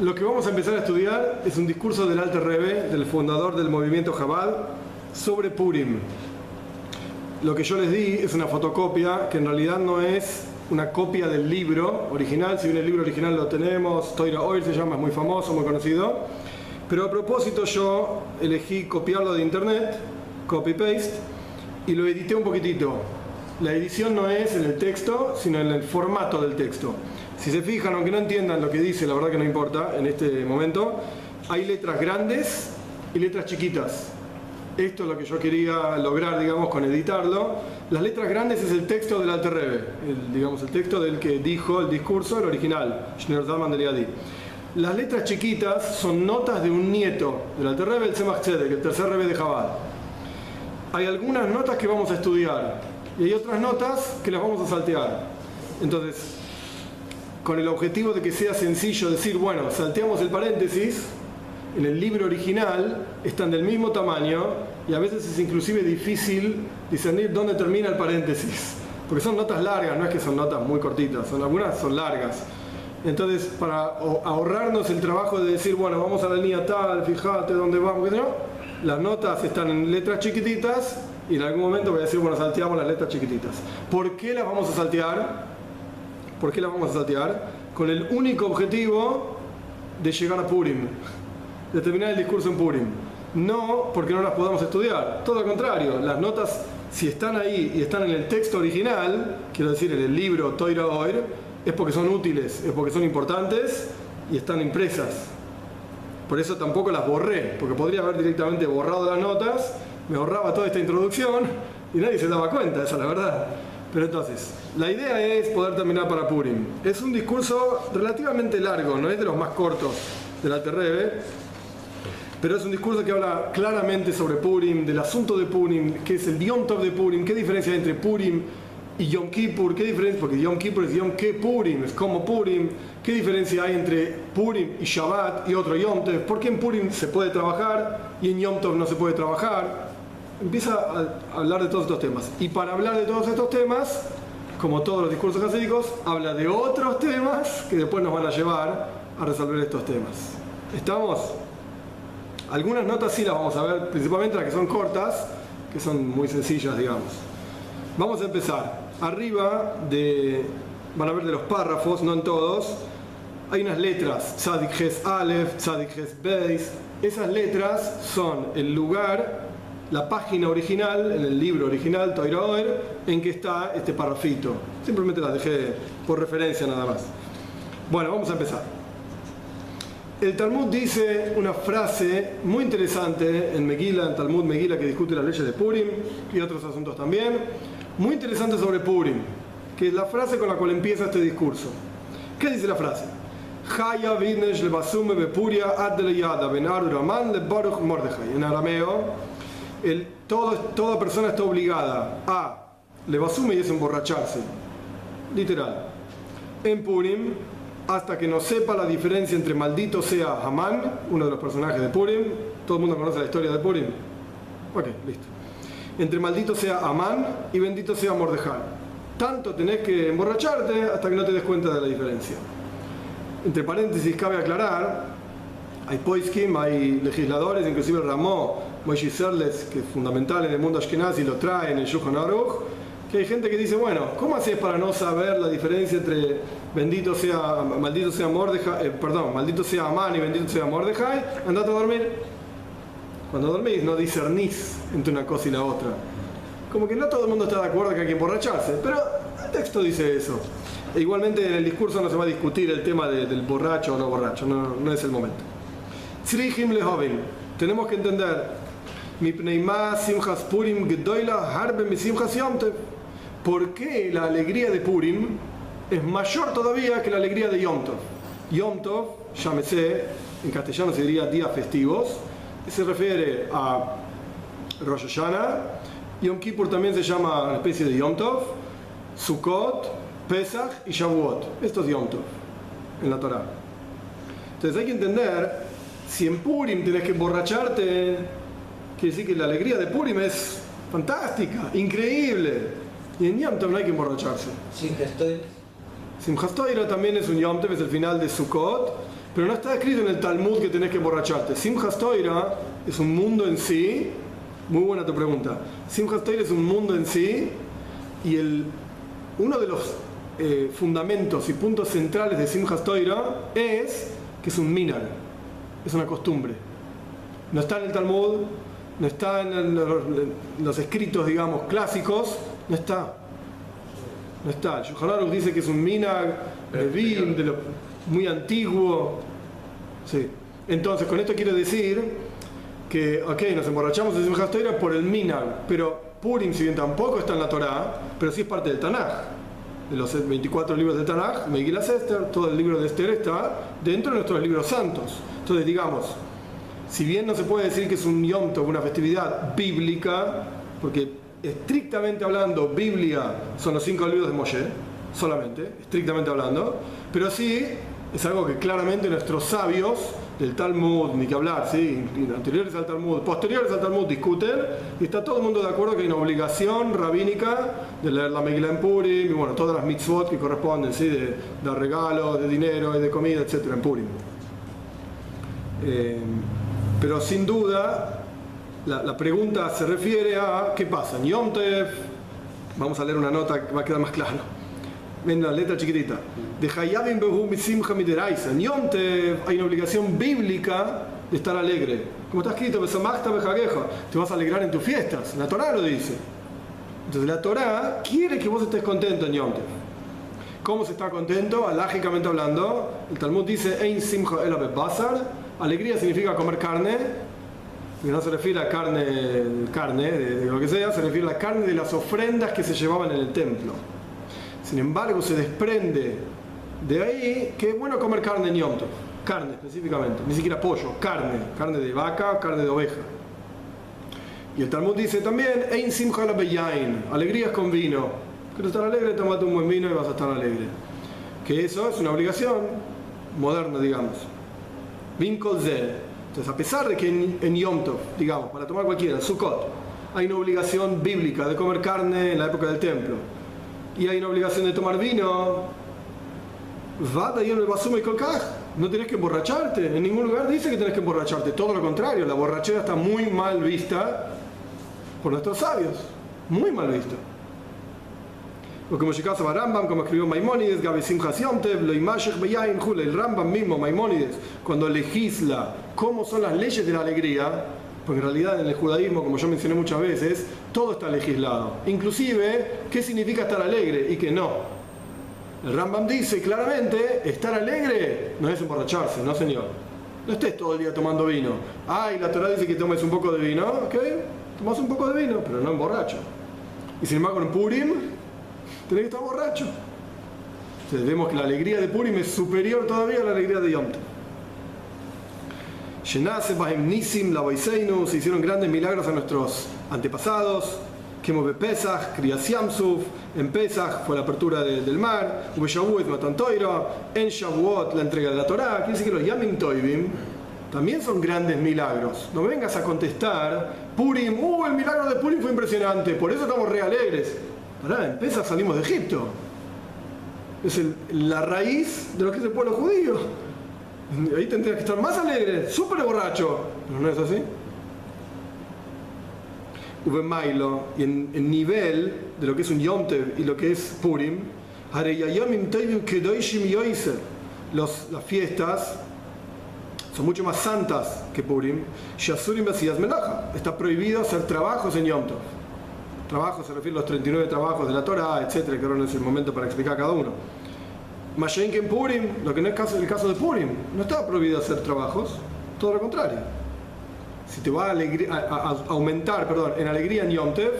Lo que vamos a empezar a estudiar es un discurso del Alter Rebbe, del fundador del movimiento Chabad, sobre Purim. Lo que yo les di es una fotocopia que en realidad no es una copia del libro original. Si bien el libro original lo tenemos, Toira Oil se llama, es muy famoso, muy conocido. Pero a propósito yo elegí copiarlo de internet, copy-paste, y lo edité un poquitito. La edición no es en el texto, sino en el formato del texto. Si se fijan, aunque no entiendan lo que dice, la verdad que no importa en este momento, hay letras grandes y letras chiquitas. Esto es lo que yo quería lograr, digamos, con editarlo. Las letras grandes es el texto del Alter Rebbe, el texto del que dijo el discurso, el original, Shneor Zalman de Liadi. Las letras chiquitas son notas de un nieto del Alter Rebbe, el Tzemach Tzedek, el tercer Rebbe de Chabad. Hay algunas notas que vamos a estudiar y hay otras notas que las vamos a saltear. Entonces, con el objetivo de que sea sencillo decir, bueno, salteamos el paréntesis, en el libro original están del mismo tamaño y a veces es inclusive difícil discernir dónde termina el paréntesis, porque son notas largas, no es que son notas muy cortitas, algunas son largas. Entonces, para ahorrarnos el trabajo de decir, bueno, vamos a la línea tal, fíjate dónde vamos, ¿no? Las notas están en letras chiquititas y en algún momento voy a decir, bueno, salteamos las letras chiquititas. ¿Por qué las vamos a saltear? ¿Por qué las vamos a saltear? Con el único objetivo de llegar a Purim, de terminar el discurso en Purim. No porque no las podamos estudiar, todo lo contrario, las notas, si están ahí y están en el texto original, quiero decir en el libro Toira Oir, es porque son útiles, es porque son importantes y están impresas. Por eso tampoco las borré, porque podría haber directamente borrado las notas, me ahorraba toda esta introducción y nadie se daba cuenta, esa es la verdad. Pero entonces, la idea es poder terminar para Purim. Es un discurso relativamente largo, no es de los más cortos del Alter Rebbe, pero es un discurso que habla claramente sobre Purim, del asunto de Purim, qué es el Yom Tov de Purim, qué diferencia hay entre Purim y Yom Kippur, qué diferencia, porque Yom Kippur es Yom Purim, es como Purim, qué diferencia hay entre Purim y Shabbat y otro Yom Tov, por qué en Purim se puede trabajar y en Yom Tov no se puede trabajar. Empieza a hablar de todos estos temas. Y para hablar de todos estos temas, como todos los discursos hasídicos, habla de otros temas que después nos van a llevar a resolver estos temas. ¿Estamos? Algunas notas sí las vamos a ver, principalmente las que son cortas, que son muy sencillas, digamos. Vamos a empezar. Arriba van a ver de los párrafos, no en todos, hay unas letras, Tzadik Ches Aleph, Tzadik Ches Beis. Esas letras son el lugar, la página original, en el libro original, Toira Oir, en que está este parrafito. Simplemente las dejé por referencia nada más. Bueno, vamos a empezar. El Talmud dice una frase muy interesante en Megillah, en Talmud Megillah, que discute las leyes de Purim y otros asuntos también. Muy interesante sobre Purim, que es la frase con la cual empieza este discurso. ¿Qué dice la frase? En arameo, toda persona está obligada a levasume y es emborracharse, literal, en Purim, hasta que no sepa la diferencia entre maldito sea Hamán, uno de los personajes de Purim. Todo el mundo conoce la historia de Purim. Ok, listo. Entre maldito sea Hamán y bendito sea Mordejai. Tanto tenés que emborracharte hasta que no te des cuenta de la diferencia. Entre paréntesis cabe aclarar, hay poiskim, hay legisladores, inclusive el Ramó Moshe Serles, que es fundamental en el mundo ashkenazi, lo trae en el Shulchan Aruch, que hay gente que dice, bueno, ¿cómo haces para no saber la diferencia entre maldito sea Amán y bendito sea Mordejai? Andate a dormir. Cuando dormís no discernís entre una cosa y la otra. Como que no todo el mundo está de acuerdo que hay que emborracharse, pero el texto dice eso. E igualmente en el discurso no se va a discutir el tema del borracho o no borracho, no es el momento. Tzrihim lehovin, tenemos que entender, ¿por qué la alegría de Purim es mayor todavía que la alegría de Yom Tov? Yom Tov, llámese, en castellano se diría días festivos, y se refiere a Rosh Hashanah. Yom Kippur también se llama una especie de Yom Tov, Sukkot, Pesach y Shavuot. Esto es Yom Tov en la Torah. Entonces hay que entender, si en Purim tenés que emborracharte, quiere decir que la alegría de Purim es fantástica, increíble. Y en Yom Tov no hay que emborracharse. Simchas Torah. Simchas Torah también es un Yom Tov, es el final de Sukkot. Pero no está escrito en el Talmud que tenés que emborracharte. Simchas Torah es un mundo en sí. Muy buena tu pregunta. Simchas Torah es un mundo en sí, y uno de los fundamentos y puntos centrales de Simchas Torah es que es un minhag, es una costumbre. No está en el Talmud, no está en los escritos, digamos, clásicos, no está. No está. El Shulchan Aruch dice que es un minhag levim, muy antiguo. Sí. Entonces, con esto quiero decir que, ok, nos emborrachamos de Simchas Torah por el minhag, pero Purim, si bien tampoco está en la Torá, pero sí es parte del Tanaj. De los 24 libros del Tanaj, Megillas Esther, todo el libro de Esther está dentro de nuestros libros santos. Entonces, digamos, si bien no se puede decir que es un Yom Tov, una festividad bíblica, porque estrictamente hablando, Biblia son los 5 libros de Moshe, solamente, estrictamente hablando, pero sí es algo que claramente nuestros sabios del Talmud, ni que hablar, ¿sí? Anteriores al Talmud, posteriores al Talmud discuten, y está todo el mundo de acuerdo que hay una obligación rabínica de leer la Megilá en Purim, y bueno, todas las mitzvot que corresponden, ¿sí? de regalos, de dinero y de comida, etc. en Purim. Pero sin duda, la pregunta se refiere a ¿qué pasa? En Yom Tov, vamos a leer una nota que va a quedar más claro. Ven la letra chiquitita. De Hayabim Behu Misimcha Mideraisa. En Yom Tov hay una obligación bíblica de estar alegre. Como está escrito, Besamachta Bejageja, te vas a alegrar en tus fiestas. La Torá lo dice. Entonces la Torá quiere que vos estés contento en Yom Tov. ¿Cómo se está contento? Alágicamente hablando, el Talmud dice Ein Simcha Ela Bebasar. Alegría significa comer carne. Y no se refiere a carne de lo que sea, se refiere a la carne de las ofrendas que se llevaban en el templo. Sin embargo, se desprende de ahí que es bueno comer carne en Yom Tov. Carne específicamente, ni siquiera pollo, carne de vaca, carne de oveja. Y el Talmud dice también, Ein simcha la beyain, alegrías con vino. ¿Quieres estar alegre? Tómate un buen vino y vas a estar alegre. Que eso es una obligación moderna, digamos. Vincol ze. Entonces, a pesar de que en Yom Tov, digamos, para tomar cualquiera, Sukkot, hay una obligación bíblica de comer carne en la época del templo, y hay una obligación de tomar vino, no tenés que emborracharte. En ningún lugar dice que tenés que emborracharte. Todo lo contrario, la borrachera está muy mal vista por nuestros sabios. Muy mal vista. O como Rambam, como escribió Maimónides, el Rambam mismo, Maimónides, cuando legisla cómo son las leyes de la alegría, porque en realidad en el judaísmo, como yo mencioné muchas veces, todo está legislado. Inclusive, ¿qué significa estar alegre y qué no? El Rambam dice claramente, estar alegre no es emborracharse, no señor. No estés todo el día tomando vino. Y la Torá dice que tomes un poco de vino, ¿ok? Tomás un poco de vino, pero no emborracho. Y sin embargo en Purim, tenés que estar borracho. Entonces vemos que la alegría de Purim es superior todavía a la alegría de Yom Tov. Se hicieron grandes milagros a nuestros antepasados. Como Pesach, Kriyas Yamsuf, en Pesach fue la apertura del mar, Shavuot Matan Torah, en Shavuot la entrega de la Torá. Quiere decir que los Yamim Toivim también son grandes milagros. No me vengas a contestar, Purim, el milagro de Purim fue impresionante, por eso estamos re alegres. Pará, en Pesach salimos de Egipto. Es la raíz de lo que es el pueblo judío. Ahí tendrías que estar más alegre, súper borracho. Pero no es así. Mailo, y en nivel de lo que es un Yom Tov y lo que es Purim, las fiestas son mucho más santas que Purim. Está prohibido hacer trabajos en Yom Tov. Trabajos se refiere a los 39 trabajos de la Torah, etcétera, que ahora no es el momento para explicar cada uno. Mashen que en Purim, lo que no es el caso de Purim, no está prohibido hacer trabajos, todo lo contrario. Si te va a aumentar en alegría en Yom Tov,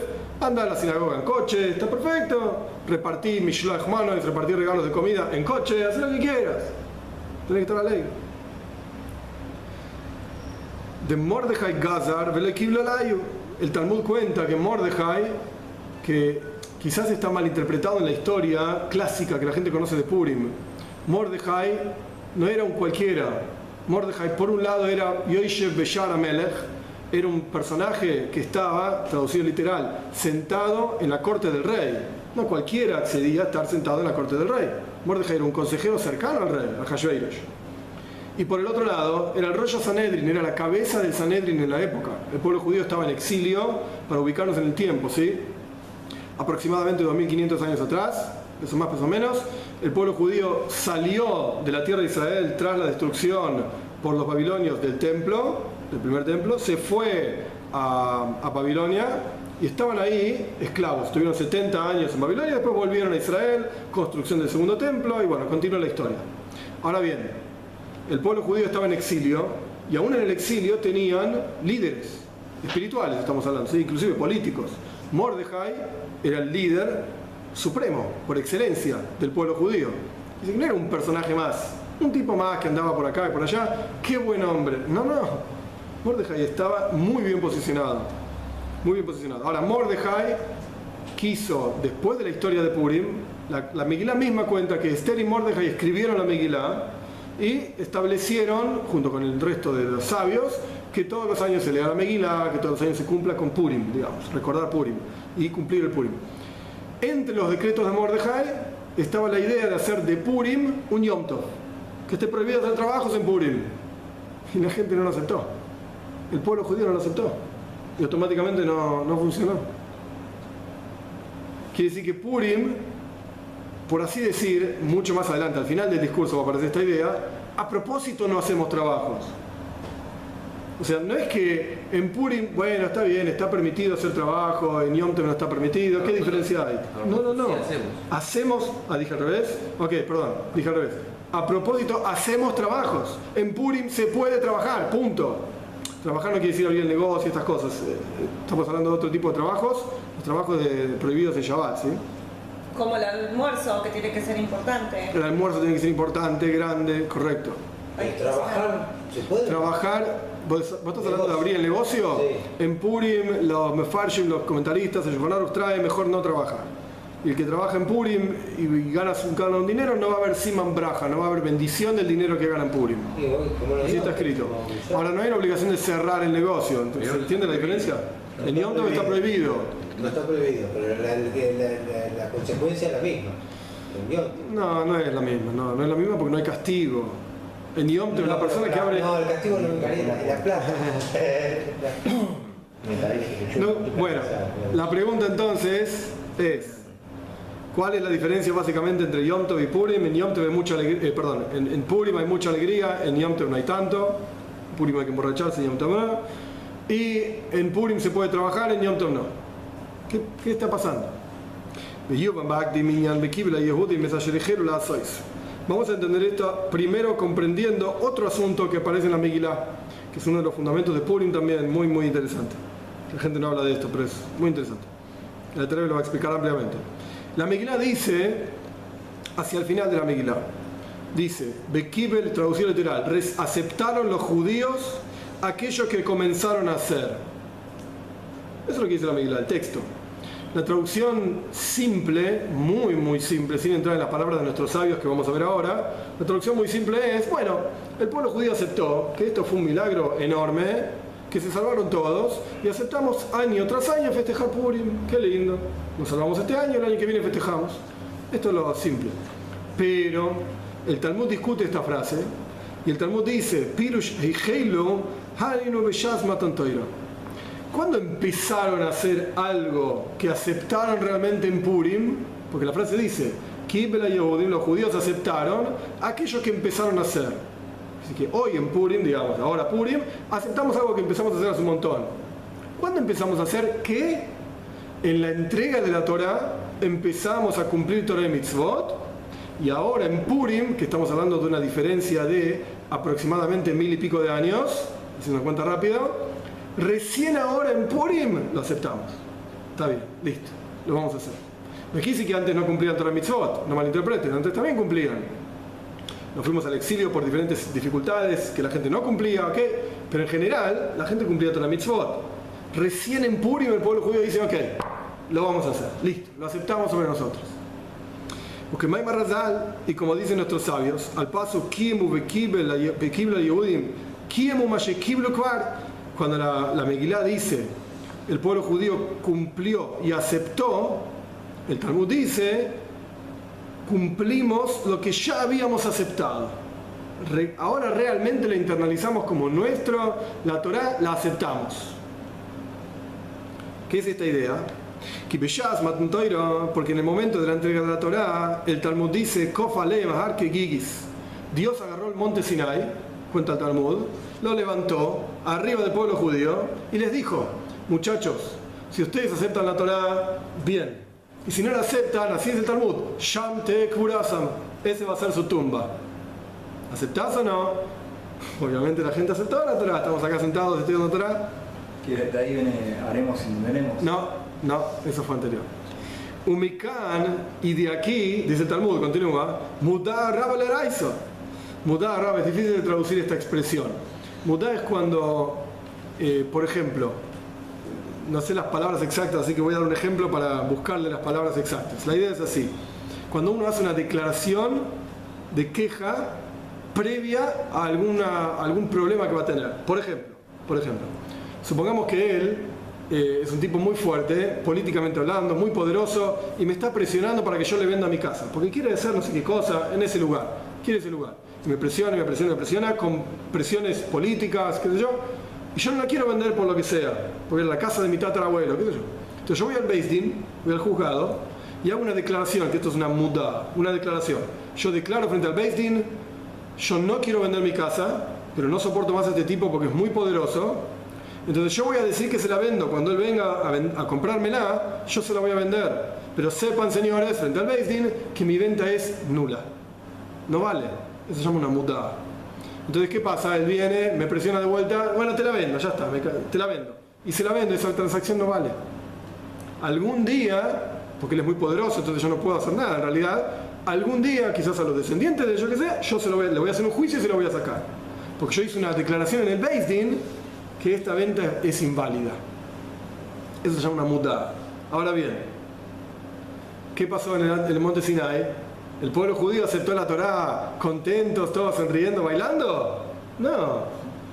anda a la sinagoga en coche, está perfecto. Repartí Mishloach Mano, repartir regalos de comida en coche, haz lo que quieras. Tienes que estar alegre. De Mordechai Gazar, el Talmud cuenta que Mordechai, que quizás está mal interpretado en la historia clásica que la gente conoce de Purim, Mordechai no era un cualquiera. Mordechai, por un lado, era Yoishev Beshar HaMelech, era un personaje que estaba, traducido literal, sentado en la corte del rey. No cualquiera accedía a estar sentado en la corte del rey. Mordechai era un consejero cercano al rey, a Hashverosh. Y por el otro lado, era el Rosh Sanedrin, era la cabeza del Sanedrin en la época. El pueblo judío estaba en exilio, para ubicarnos en el tiempo, ¿sí? Aproximadamente 2500 años atrás, eso más, o menos, el pueblo judío salió de la tierra de Israel tras la destrucción por los babilonios del templo, del primer templo, se fue a Babilonia y estaban ahí esclavos. Estuvieron 70 años en Babilonia, después volvieron a Israel, construcción del segundo templo y bueno, continúa la historia. Ahora bien, el pueblo judío estaba en exilio y aún en el exilio tenían líderes espirituales, estamos hablando, ¿sí? Inclusive políticos. Mordejai era el líder supremo, por excelencia, del pueblo judío. Dice que no era un personaje más, un tipo más que andaba por acá y por allá. ¡Qué buen hombre! No. Mordejai estaba muy bien posicionado. Muy bien posicionado. Ahora, Mordejai quiso, después de la historia de Purim, la Megilá misma cuenta que Esther y Mordejai escribieron la Megilá y establecieron, junto con el resto de los sabios, que todos los años se lea la Megilá, que todos los años se cumpla con Purim, digamos, recordar Purim y cumplir el Purim. Entre los decretos de Mordejai estaba la idea de hacer de Purim un Yom Tov, que esté prohibido hacer trabajos en Purim. Y la gente no lo aceptó. El pueblo judío no lo aceptó. Y automáticamente no funcionó. Quiere decir que Purim, por así decir, mucho más adelante, al final del discurso va a aparecer esta idea, a propósito no hacemos trabajos. O sea, no es que en Purim, bueno, está bien, está permitido hacer trabajo, en Yom Tov no está permitido, ¿qué diferencia hay? No. Hacemos, dije al revés. Ok, perdón, dije al revés. A propósito, hacemos trabajos. En Purim se puede trabajar, punto. Trabajar no quiere decir abrir el negocio y estas cosas. Estamos hablando de otro tipo de trabajos, los trabajos prohibidos en Shabbat, ¿sí? Como el almuerzo, que tiene que ser importante. El almuerzo tiene que ser importante, grande, correcto. ¿Trabajar se puede? Trabajar, ¿vos estás hablando de abrir el negocio? Sí. En Purim, los mefarshim, los comentaristas, el Shulchan Aruch trae mejor no trabajar. Y el que trabaja en Purim y gana un dinero, no va a haber siman braja, no va a haber bendición del dinero que gana en Purim. Así está escrito. Ahora, no hay una obligación de cerrar el negocio. Entonces, ¿se entiende la diferencia? En Yom Tov está prohibido. No está prohibido, pero la consecuencia es la misma. No es la misma. No es la misma porque no hay castigo. En Yom Tov, la persona que abre... No, el castigo no es la plata. Bueno, la pregunta entonces es... ¿Cuál es la diferencia básicamente entre Yom Tov y Purim? En Yom Tov hay mucha alegría, en Purim hay mucha alegría, en Yom Tov no hay tanto. En Purim hay que emborracharse, en Yom Tov no. Y en Purim se puede trabajar, en Yom Tov no. ¿Qué está pasando? Vamos a entender esto primero comprendiendo otro asunto que aparece en la Megilá, que es uno de los fundamentos de Purim también, muy muy interesante. La gente no habla de esto, pero es muy interesante. El Terebe lo va a explicar ampliamente. La Megilá dice, hacia el final de la Megilá, dice, Bekibel, traducción literal, aceptaron los judíos aquellos que comenzaron a hacer. Eso es lo que dice la Megilá, el texto. La traducción simple, muy muy simple, sin entrar en las palabras de nuestros sabios que vamos a ver ahora, la traducción muy simple es, bueno, el pueblo judío aceptó que esto fue un milagro enorme, que se salvaron todos y aceptamos año tras año festejar Purim. Qué lindo. Nos salvamos este año, el año que viene festejamos. Esto es lo simple. Pero el Talmud discute esta frase y el Talmud dice, Pirush Heilu Harinu Beshas Matan Torah. ¿Cuándo empezaron a hacer algo que aceptaron realmente en Purim? Porque la frase dice, Kibel Yehudim, los judíos aceptaron aquellos que empezaron a hacer. Así que hoy en Purim, digamos, ahora Purim, aceptamos algo que empezamos a hacer hace un montón. ¿Cuándo empezamos a hacer qué? En la entrega de la Torah empezamos a cumplir Torah y Mitzvot, y ahora en Purim, que estamos hablando de una diferencia de aproximadamente 1000 y pico de años, haciendo una cuenta rápido, recién ahora en Purim lo aceptamos. Está bien, listo, lo vamos a hacer. No quiere decir que antes no cumplían Torah y Mitzvot, no malinterpreten, antes también cumplían. Nos fuimos al exilio por diferentes dificultades que la gente no cumplía, ¿ok? Pero en general la gente cumplía Torah Mitzvot. Recién en Purim el pueblo judío dice, ok, lo vamos a hacer, listo, lo aceptamos sobre nosotros. Porque Maimar Razal, y como dicen nuestros sabios, al paso Kiemu Bekibel Yehudim, Kiemu Mashekiblu Kvar, cuando la Megilá dice el pueblo judío cumplió y aceptó, el Talmud dice cumplimos lo que ya habíamos aceptado. ahora realmente la internalizamos como nuestro, la Torá la aceptamos. ¿Qué es esta idea? Porque en el momento de la entrega de la Torá, el Talmud dice, Dios agarró el monte Sinai, cuenta el Talmud, lo levantó arriba del pueblo judío y les dijo, muchachos, si ustedes aceptan la Torá, bien. Y si no la aceptan, así es el Talmud, Sham te kurasam, ese va a ser su tumba. ¿Aceptás o no? Obviamente la gente aceptó la Torá, estamos acá sentados estudiando Torá. Que de ahí viene haremos y veremos. No, eso fue anterior. Umikan, y de aquí, dice el Talmud, continúa, Mudá Rab Leraiso. Mudá Rab, es difícil de traducir esta expresión. Mudá es cuando, por ejemplo, no sé las palabras exactas, así que voy a dar un ejemplo para buscarle las palabras exactas. La idea es así: cuando uno hace una declaración de queja previa a algún problema que va a tener. Por ejemplo, supongamos que él es un tipo muy fuerte, políticamente hablando, muy poderoso, y me está presionando para que yo le venda mi casa, porque quiere hacer no sé qué cosa en ese lugar, quiere ese lugar. Y me presiona con presiones políticas, qué sé yo, y yo no la quiero vender por lo que sea, porque es la casa de mi tatarabuelo, qué sé yo. Entonces yo voy al Beis Din, voy al juzgado, y hago una declaración, que esto es una mudá, una declaración. Yo declaro frente al Beis Din, yo no quiero vender mi casa, pero no soporto más a este tipo porque es muy poderoso. Entonces yo voy a decir que se la vendo. Cuando él venga a comprármela, yo se la voy a vender. Pero sepan, señores, frente al Beis Din, que mi venta es nula. No vale. Eso se llama una mudá. Entonces, ¿qué pasa? Él viene, me presiona de vuelta, bueno, te la vendo, ya está, te la vendo. Y se la vendo, esa transacción no vale. Algún día, porque él es muy poderoso, entonces yo no puedo hacer nada en realidad, algún día, quizás a los descendientes de yo que sé, yo le voy a hacer un juicio y se lo voy a sacar. Porque yo hice una declaración en el Beis Din que esta venta es inválida. Eso se llama una mudá. Ahora bien, ¿qué pasó en el monte Sinai? ¿El pueblo judío aceptó la Torá contentos, todos sonriendo, bailando? No.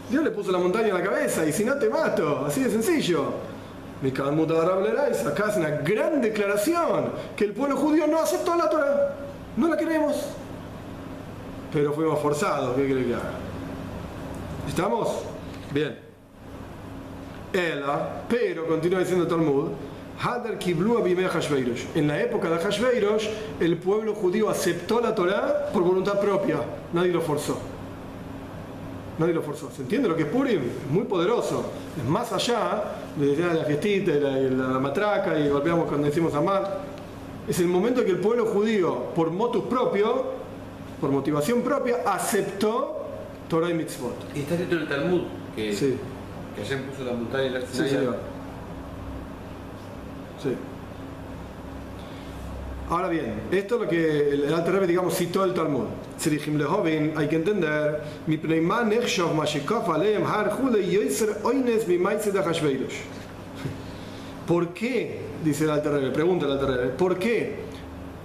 Dios le puso la montaña en la cabeza y si no te mato, así de sencillo. Acá es una gran declaración que el pueblo judío no aceptó la Torá. No la queremos. Pero fuimos forzados. ¿Qué quiere que haga? ¿Estamos? Bien. Pero, continúa diciendo Talmud, en la época de Hashveirosh, el pueblo judío aceptó la Torá por voluntad propia. Nadie lo forzó. ¿Se entiende lo que es Purim? Es muy poderoso. Es más allá de la fiestita y la matraca y golpeamos cuando decimos amar. Es el momento en que el pueblo judío, por motus propio, por motivación propia, aceptó Torah y Mitzvot. Y está escrito en el Talmud que, sí. Que Hashem puso la montaña y la Sí, señor. Sí. Ahora bien, esto es lo que el Alter Rebbe, digamos, citó el Talmud. Hay que entender, ¿por qué? Dice el Alter Rebbe, pregunta el Alter Rebbe, ¿por qué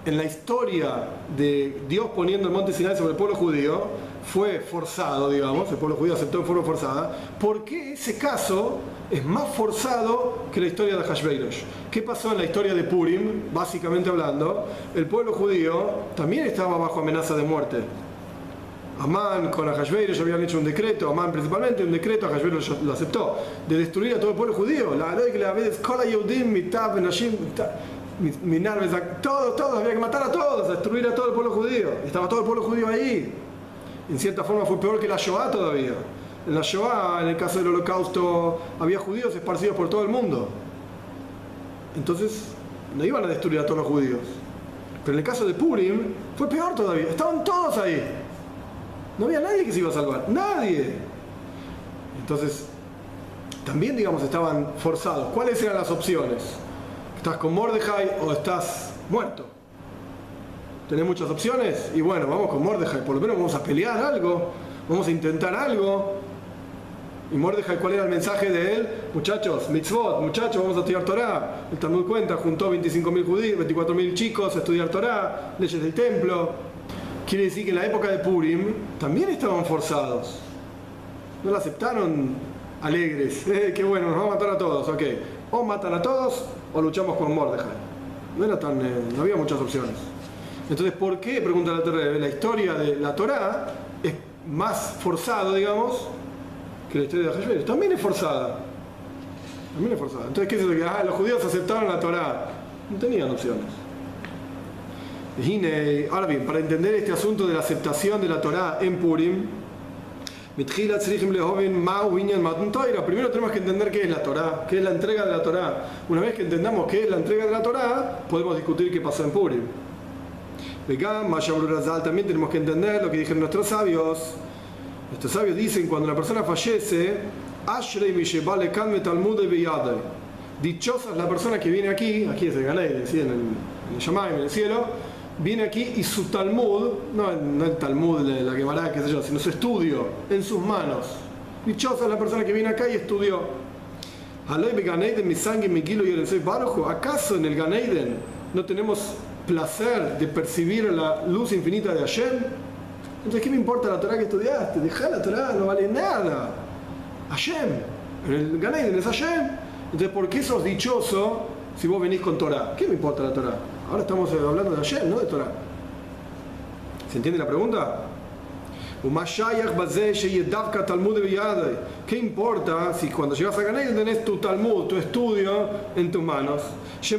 en la historia de Dios poniendo el monte Sinai sobre el pueblo judío fue forzado, digamos, el pueblo judío aceptó en forma forzada? ¿Por qué ese caso es más forzado que la historia de Hashveirosh? ¿Qué pasó en la historia de Purim? Básicamente hablando, el pueblo judío también estaba bajo amenaza de muerte. Amán con Hashveirosh habían hecho un decreto, Amán principalmente, un decreto, Hashveirosh lo aceptó, de destruir a todo el pueblo judío. Todos, había que matar a todos, destruir a todo el pueblo judío. Estaba todo el pueblo judío ahí. En cierta forma fue peor que la Shoah todavía. En la Shoah, en el caso del Holocausto, había judíos esparcidos por todo el mundo. Entonces, no iban a destruir a todos los judíos. Pero en el caso de Purim, fue peor todavía. Estaban todos ahí. No había nadie que se iba a salvar. ¡Nadie! Entonces, también, digamos, estaban forzados. ¿Cuáles eran las opciones? ¿Estás con Mordejai o estás muerto? ¿Tenés muchas opciones? Y bueno, vamos con Mordejai. Por lo menos vamos a pelear algo. Vamos a intentar algo. Y Mordejai, ¿cuál era el mensaje de él? Muchachos, mitzvot, muchachos, vamos a estudiar Torah. El Talmud cuenta, juntó 25.000 judíos, 24.000 chicos a estudiar Torah, leyes del templo. Quiere decir que en la época de Purim también estaban forzados. No la aceptaron alegres. Qué bueno, nos va a matar a todos. Ok, o matan a todos o luchamos con Mordejai. No había muchas opciones. Entonces, ¿por qué? Pregunta la Torah. La historia de la Torah es más forzado, digamos, que la historia de Hashverosh. También es forzada. Entonces, ¿qué es eso? Que los judíos aceptaron la Torá. No tenían opciones. Ahora bien, para entender este asunto de la aceptación de la Torá en Purim, primero tenemos que entender qué es la Torá, qué es la entrega de la Torá. Una vez que entendamos qué es la entrega de la Torá, podemos discutir qué pasó en Purim. También tenemos que entender lo que dijeron nuestros sabios. Nuestros sabios dicen, cuando una persona fallece, dichosa es la persona que viene aquí es el Gan Eden, ¿sí? en el Shamayim, en el cielo, viene aquí y su Talmud, no el Talmud de la Gemara, qué sé yo, sino su estudio en sus manos. Dichosa es la persona que viene acá y estudió. ¿Acaso en el Gan Eden no tenemos placer de percibir la luz infinita de Hashem? Entonces, ¿qué me importa la Torá que estudiaste? Dejá la Torá, no vale nada. Hashem, en el Gan Eden es Hashem. Entonces, ¿por qué sos dichoso si vos venís con Torá? ¿Qué me importa la Torá? Ahora estamos hablando de Hashem, no de Torá. ¿Se entiende la pregunta? ¿Qué importa si cuando llegas a Gan Eden tenés tu Talmud, tu estudio en tus manos? ¿Qué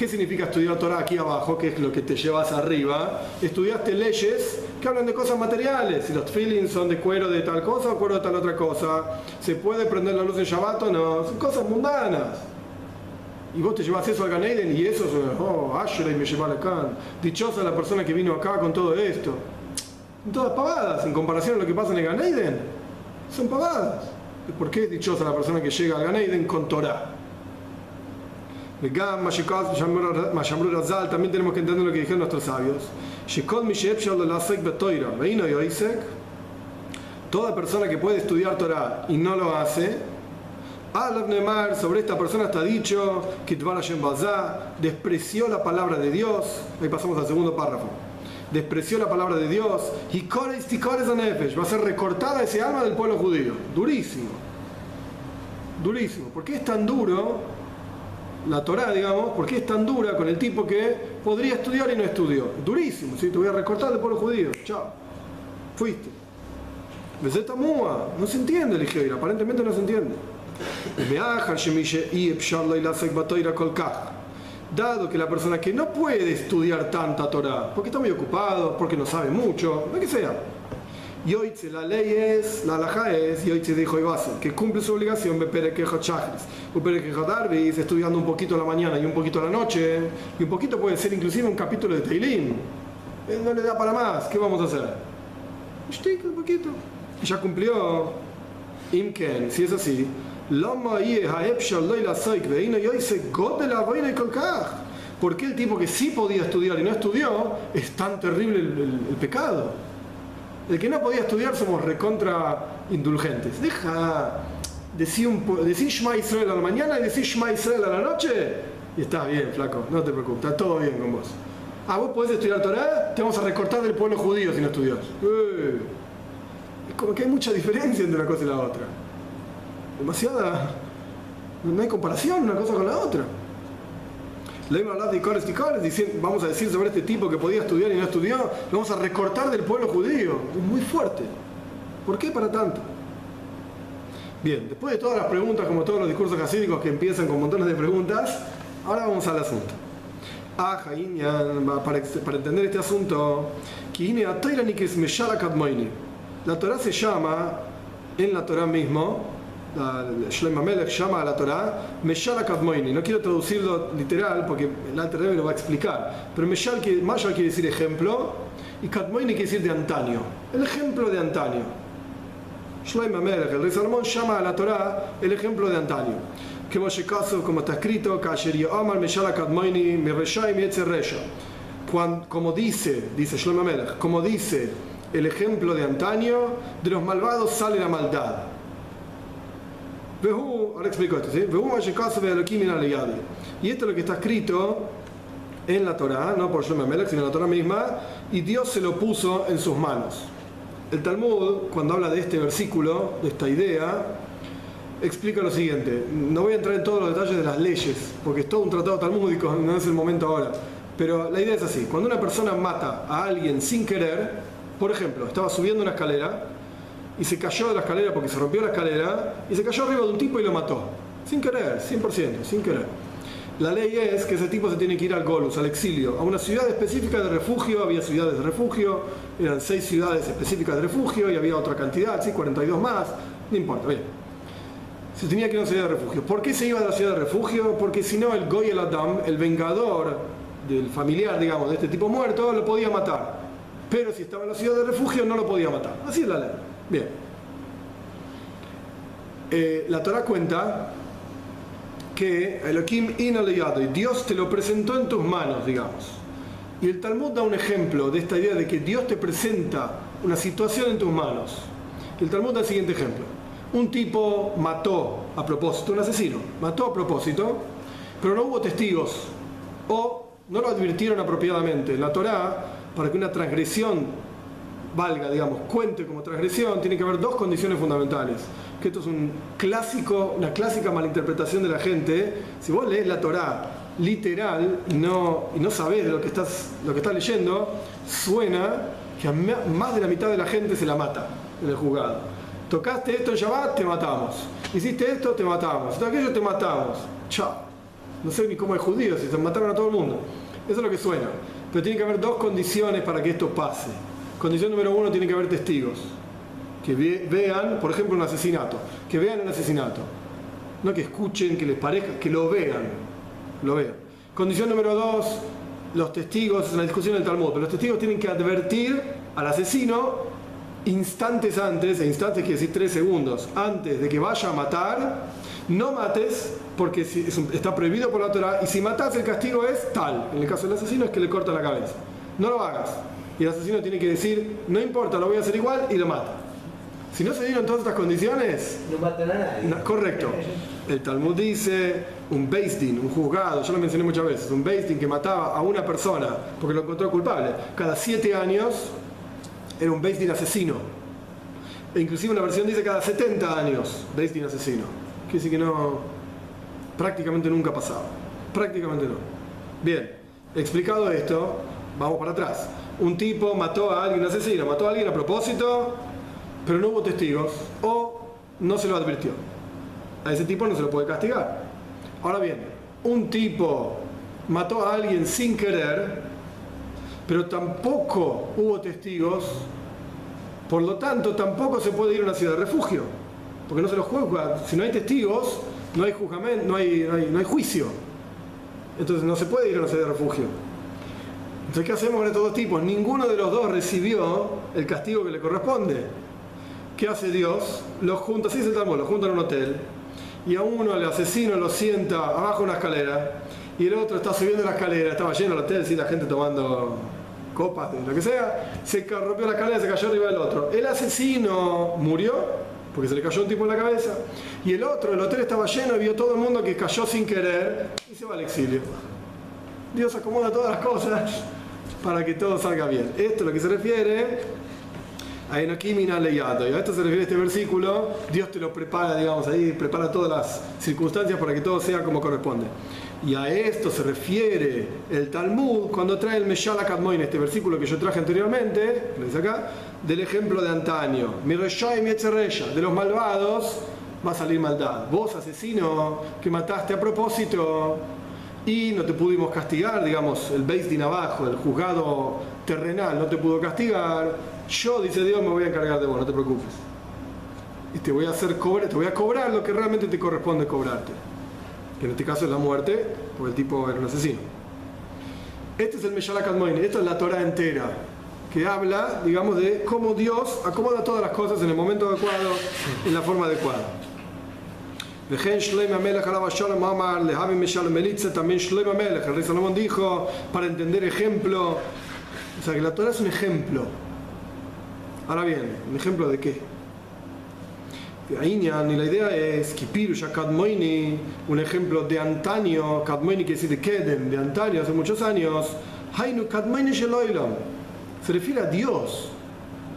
significa estudiar Torah aquí abajo? ¿Qué es lo que te llevas arriba? Estudiaste leyes que hablan de cosas materiales. Si los tefilin son de cuero de tal cosa o cuero de tal otra cosa. ¿Se puede prender la luz en Shabbat o no? Son cosas mundanas. Y vos te llevas eso al Gan Eden y eso es, Ashrei me lleva acá. Dichosa la persona que vino acá con todo esto. Son todas pavadas en comparación a lo que pasa en el Gan Eden. Son pavadas. ¿Por qué es dichosa la persona que llega al Gan Eden con Torah? También tenemos que entender lo que dijeron nuestros sabios. Toda persona que puede estudiar Torah y no lo hace, sobre esta persona está dicho que despreció la palabra de Dios. Ahí pasamos al segundo párrafo. Despreció la palabra de Dios y va a ser recortada ese alma del pueblo judío. Durísimo. ¿Por qué es tan duro la Torá, digamos? ¿Por qué es tan dura con el tipo que podría estudiar y no estudió? Durísimo, ¿sí? Te voy a recortar del pueblo judío. Chao. Fuiste. No se entiende el Higioir, aparentemente no se entiende. Dado que la persona que no puede estudiar tanta Torah, porque está muy ocupado, porque no sabe mucho, lo que sea, Yoitze, la ley es, la halajá es, Yoitze dijo Ibasa, que cumple su obligación, Beperekejot Shachris, Beperekejot Arbis, estudiando un poquito a la mañana y un poquito a la noche, y un poquito puede ser inclusive un capítulo de Teilim. No le da para más, ¿qué vamos a hacer? Un poquito. Y ya cumplió. Imken, si es así, ¿por qué el tipo que sí podía estudiar y no estudió es tan terrible el pecado? El que no podía estudiar somos recontra indulgentes. Deja, decir Shema Israel a la mañana y decir Shema Israel a la noche y estás bien, flaco, no te preocupes, está todo bien con vos. Vos podés estudiar Torah, te vamos a recortar del pueblo judío si no estudias. Es como que hay mucha diferencia entre una cosa y la otra. Demasiada. No hay comparación una cosa con la otra. Vamos a decir sobre este tipo que podía estudiar y no estudió, lo vamos a recortar del pueblo judío. Es muy fuerte. ¿Por qué para tanto? Bien, después de todas las preguntas, como todos los discursos hasídicos que empiezan con montones de preguntas, ahora vamos al asunto. Para entender este asunto, la Torah se llama, en la Torah mismo, Shlomo Melech llama a la Torah Meshal Kadmoini. No quiero traducirlo literal porque el Alter Rebbe lo va a explicar, pero Meshal quiere decir ejemplo y Kadmoini quiere decir de antaño, el ejemplo de antaño. Shlomo Melech, el rey Salomón, llama a la Torah el ejemplo de antaño, como está escrito, como dice Shlomo Melech, como dice el ejemplo de antaño, de los malvados sale la maldad. Ahora explico esto, ¿sí? Y esto es lo que está escrito en la Torah, no por Shlomo Melech, sino en la Torah misma, y Dios se lo puso en sus manos. El Talmud, cuando habla de este versículo, de esta idea, explica lo siguiente. No voy a entrar en todos los detalles de las leyes, porque es todo un tratado talmúdico, no es el momento ahora. Pero la idea es así: cuando una persona mata a alguien sin querer, Por ejemplo, estaba subiendo una escalera y se cayó de la escalera porque se rompió la escalera y se cayó arriba de un tipo y lo mató. Sin querer, 100%, sin querer. La ley es que ese tipo se tiene que ir al Golus, al exilio, a una ciudad específica de refugio. Había ciudades de refugio, eran 6 ciudades específicas de refugio y había otra cantidad, ¿sí? 42 más, no importa, bien. Se tenía que ir a una ciudad de refugio. ¿Por qué se iba a la ciudad de refugio? Porque si no, el Goy el Adam, el vengador del familiar, digamos, de este tipo muerto, lo podía matar. Pero si estaba en la ciudad de refugio, no lo podía matar. Así es la ley. Bien. La Torah cuenta que Elohim ina leyado, y Dios te lo presentó en tus manos, digamos. Y el Talmud da un ejemplo de esta idea de que Dios te presenta una situación en tus manos. El Talmud da el siguiente ejemplo. Un tipo mató a propósito, un asesino, mató a propósito, pero no hubo testigos o no lo advirtieron apropiadamente. La Torah, para que una transgresión valga, digamos, cuente como transgresión, tiene que haber 2 condiciones fundamentales. Que esto es una clásica malinterpretación de la gente. Si vos lees la Torah literal y no sabés de lo que estás leyendo, suena que a más de la mitad de la gente se la mata en el juzgado. Tocaste esto en Shabbat, te matamos. Hiciste esto, te matamos. Hiciste aquello, te matamos. Chao. No sé ni cómo es judío, si se mataron a todo el mundo. Eso es lo que suena. Pero tiene que haber 2 condiciones para que esto pase. Condición número 1, tiene que haber testigos. Que vean, por ejemplo, un asesinato. Que vean un asesinato. No que escuchen, que les parezca, que lo vean. Lo vean. Condición número 2, los testigos, es una discusión del Talmud, pero los testigos tienen que advertir al asesino instantes antes, e instantes quiere decir 3 segundos, antes de que vaya a matar. No mates, porque está prohibido por la Torah, y si matas el castigo es tal. En el caso del asesino es que le corta la cabeza. No lo hagas. Y el asesino tiene que decir, no importa, lo voy a hacer igual, y lo mata. Si no se dieron todas estas condiciones, no matan a nadie. No, correcto. El Talmud dice, un Beis Din, un juzgado, yo lo mencioné muchas veces, un Beis Din que mataba a una persona porque lo encontró culpable, cada 7 años era un Beis Din asesino. E inclusive una versión dice cada 70 años, Beis Din asesino. Quiere decir que no, prácticamente nunca pasaba. Prácticamente no. Bien, explicado esto, vamos para atrás. Un tipo mató a alguien, un asesino, mató a alguien a propósito, pero no hubo testigos o no se lo advirtió. A ese tipo no se lo puede castigar. Ahora bien, un tipo mató a alguien sin querer, pero tampoco hubo testigos, por lo tanto tampoco se puede ir a una ciudad de refugio, porque no se lo juzga. Si no hay testigos, no hay juzgamento, no hay juicio. Entonces no se puede ir a una ciudad de refugio. Entonces, ¿qué hacemos con estos 2 tipos? Ninguno de los 2 recibió el castigo que le corresponde. ¿Qué hace Dios? Los junta, así es el Talmud, los junta en un hotel, y a uno, al asesino, lo sienta abajo de una escalera, y el otro está subiendo la escalera, estaba lleno el hotel, ¿sí? La gente tomando copas, lo que sea, se rompió la escalera, se cayó arriba del otro. El asesino murió, porque se le cayó un tipo en la cabeza, y el otro, el hotel estaba lleno y vio todo el mundo que cayó sin querer, y se va al exilio. Dios acomoda todas las cosas para que todo salga bien. Esto es lo que se refiere a Elohim ina leyado. Y a esto se refiere este versículo. Dios te lo prepara, digamos, ahí prepara todas las circunstancias para que todo sea como corresponde. Y a esto se refiere el Talmud cuando trae el Meshal HaKadmoin, este versículo que yo traje anteriormente, que lo dice acá, del ejemplo de antaño. Mi resha y mi etzeresha, de los malvados va a salir maldad. Vos, asesino, que mataste a propósito y no te pudimos castigar, digamos, el Beis Din abajo, el juzgado terrenal no te pudo castigar, yo, dice Dios, me voy a encargar de vos, no te preocupes. Y te voy a cobrar lo que realmente te corresponde cobrarte. Que en este caso es la muerte, porque el tipo era un asesino. Este es el Meshal HaKadmoin, esto es la Torah entera, que habla, digamos, de cómo Dios acomoda todas las cosas en el momento adecuado, en la forma adecuada. También Shlomo Amelech, el rey Salomón dijo, para entender ejemplo, o sea que la Torah es un ejemplo. Ahora bien, ¿un ejemplo de qué? Y la idea es Kipirush Kadmoini, un ejemplo de antaño. Kadmoini quiere decir de Kedem, de antaño, hace muchos años. Hainu Kadmoini Sheloilam, se refiere a Dios,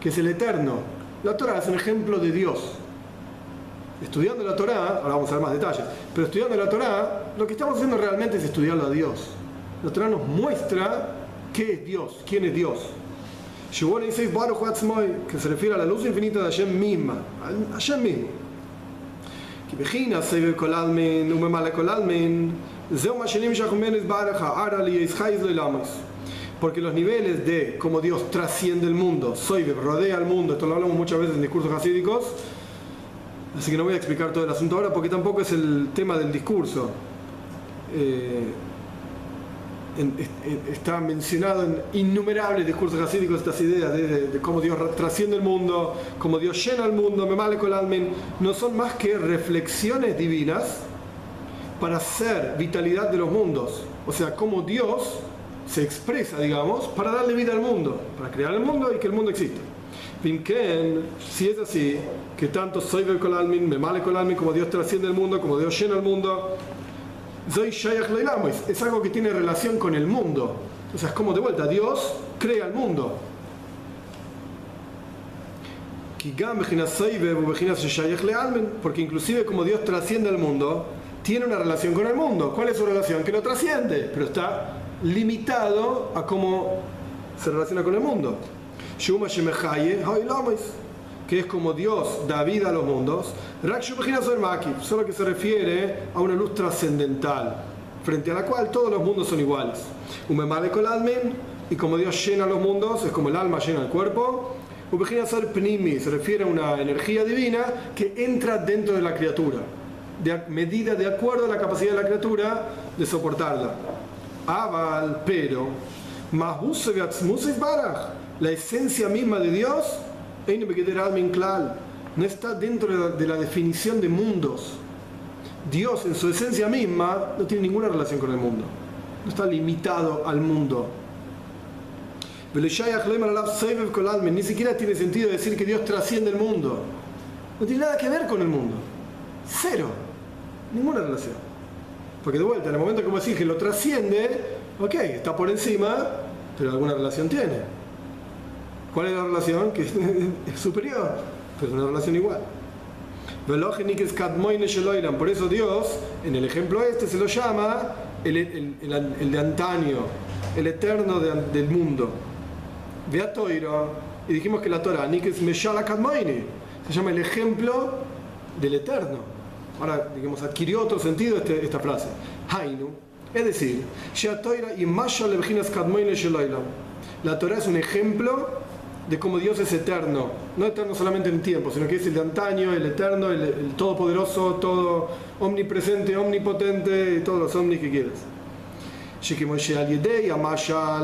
que es el eterno. La Torah es un ejemplo de Dios. Estudiando la Torah, ahora vamos a ver más detalles, pero estudiando la Torah, lo que estamos haciendo realmente es estudiarlo a Dios. La Torah nos muestra qué es Dios, quién es Dios. que se refiere a la luz infinita de Hashem misma, Hashem mismo. Porque los niveles de cómo Dios trasciende el mundo, rodea al mundo, esto lo hablamos muchas veces en discursos hasídicos, así que no voy a explicar todo el asunto ahora porque tampoco es el tema del discurso. Está mencionado en innumerables discursos hasídicos estas ideas de cómo Dios trasciende el mundo, cómo Dios llena el mundo, no son más que reflexiones divinas para hacer vitalidad de los mundos, o sea, cómo Dios se expresa, digamos, para darle vida al mundo, para crear el mundo y que el mundo exista. Si es así, que tanto Soiver Kolalmin, Memale Kolalmin, como Dios trasciende el mundo, como Dios llena el mundo, es algo que tiene relación con el mundo. O sea, es como de vuelta, Dios crea el mundo. Porque inclusive como Dios trasciende el mundo, tiene una relación con el mundo. ¿Cuál es su relación? Que lo trasciende, pero está limitado a cómo se relaciona con el mundo. Que es como Dios da vida a los mundos, solo que se refiere a una luz trascendental, frente a la cual todos los mundos son iguales. Y como Dios llena los mundos, es como el alma llena el cuerpo. Se refiere a una energía divina que entra dentro de la criatura, medida de acuerdo a la capacidad de la criatura de soportarla. Pero la esencia misma de Dios no está dentro de la definición de mundos. Dios en su esencia misma no tiene ninguna relación con el mundo, no está limitado al mundo. Ni siquiera tiene sentido decir que Dios trasciende el mundo, no tiene nada que ver con el mundo, cero, ninguna relación. Porque de vuelta, en el momento como decir que lo trasciende, ok, está por encima, pero alguna relación tiene. ¿Cuál es la relación? Que es superior, pero es una relación igual. Por eso Dios, en el ejemplo este, se lo llama el de antaño, el eterno del mundo. Y dijimos que la Torah se llama el ejemplo del eterno. Ahora, digamos, adquirió otro sentido esta frase. Es decir, la Torah es un ejemplo de cómo Dios es eterno, no eterno solamente en tiempo, sino que es el de antaño, el eterno, el todopoderoso, todo omnipresente, omnipotente, todos los omnis que quieras.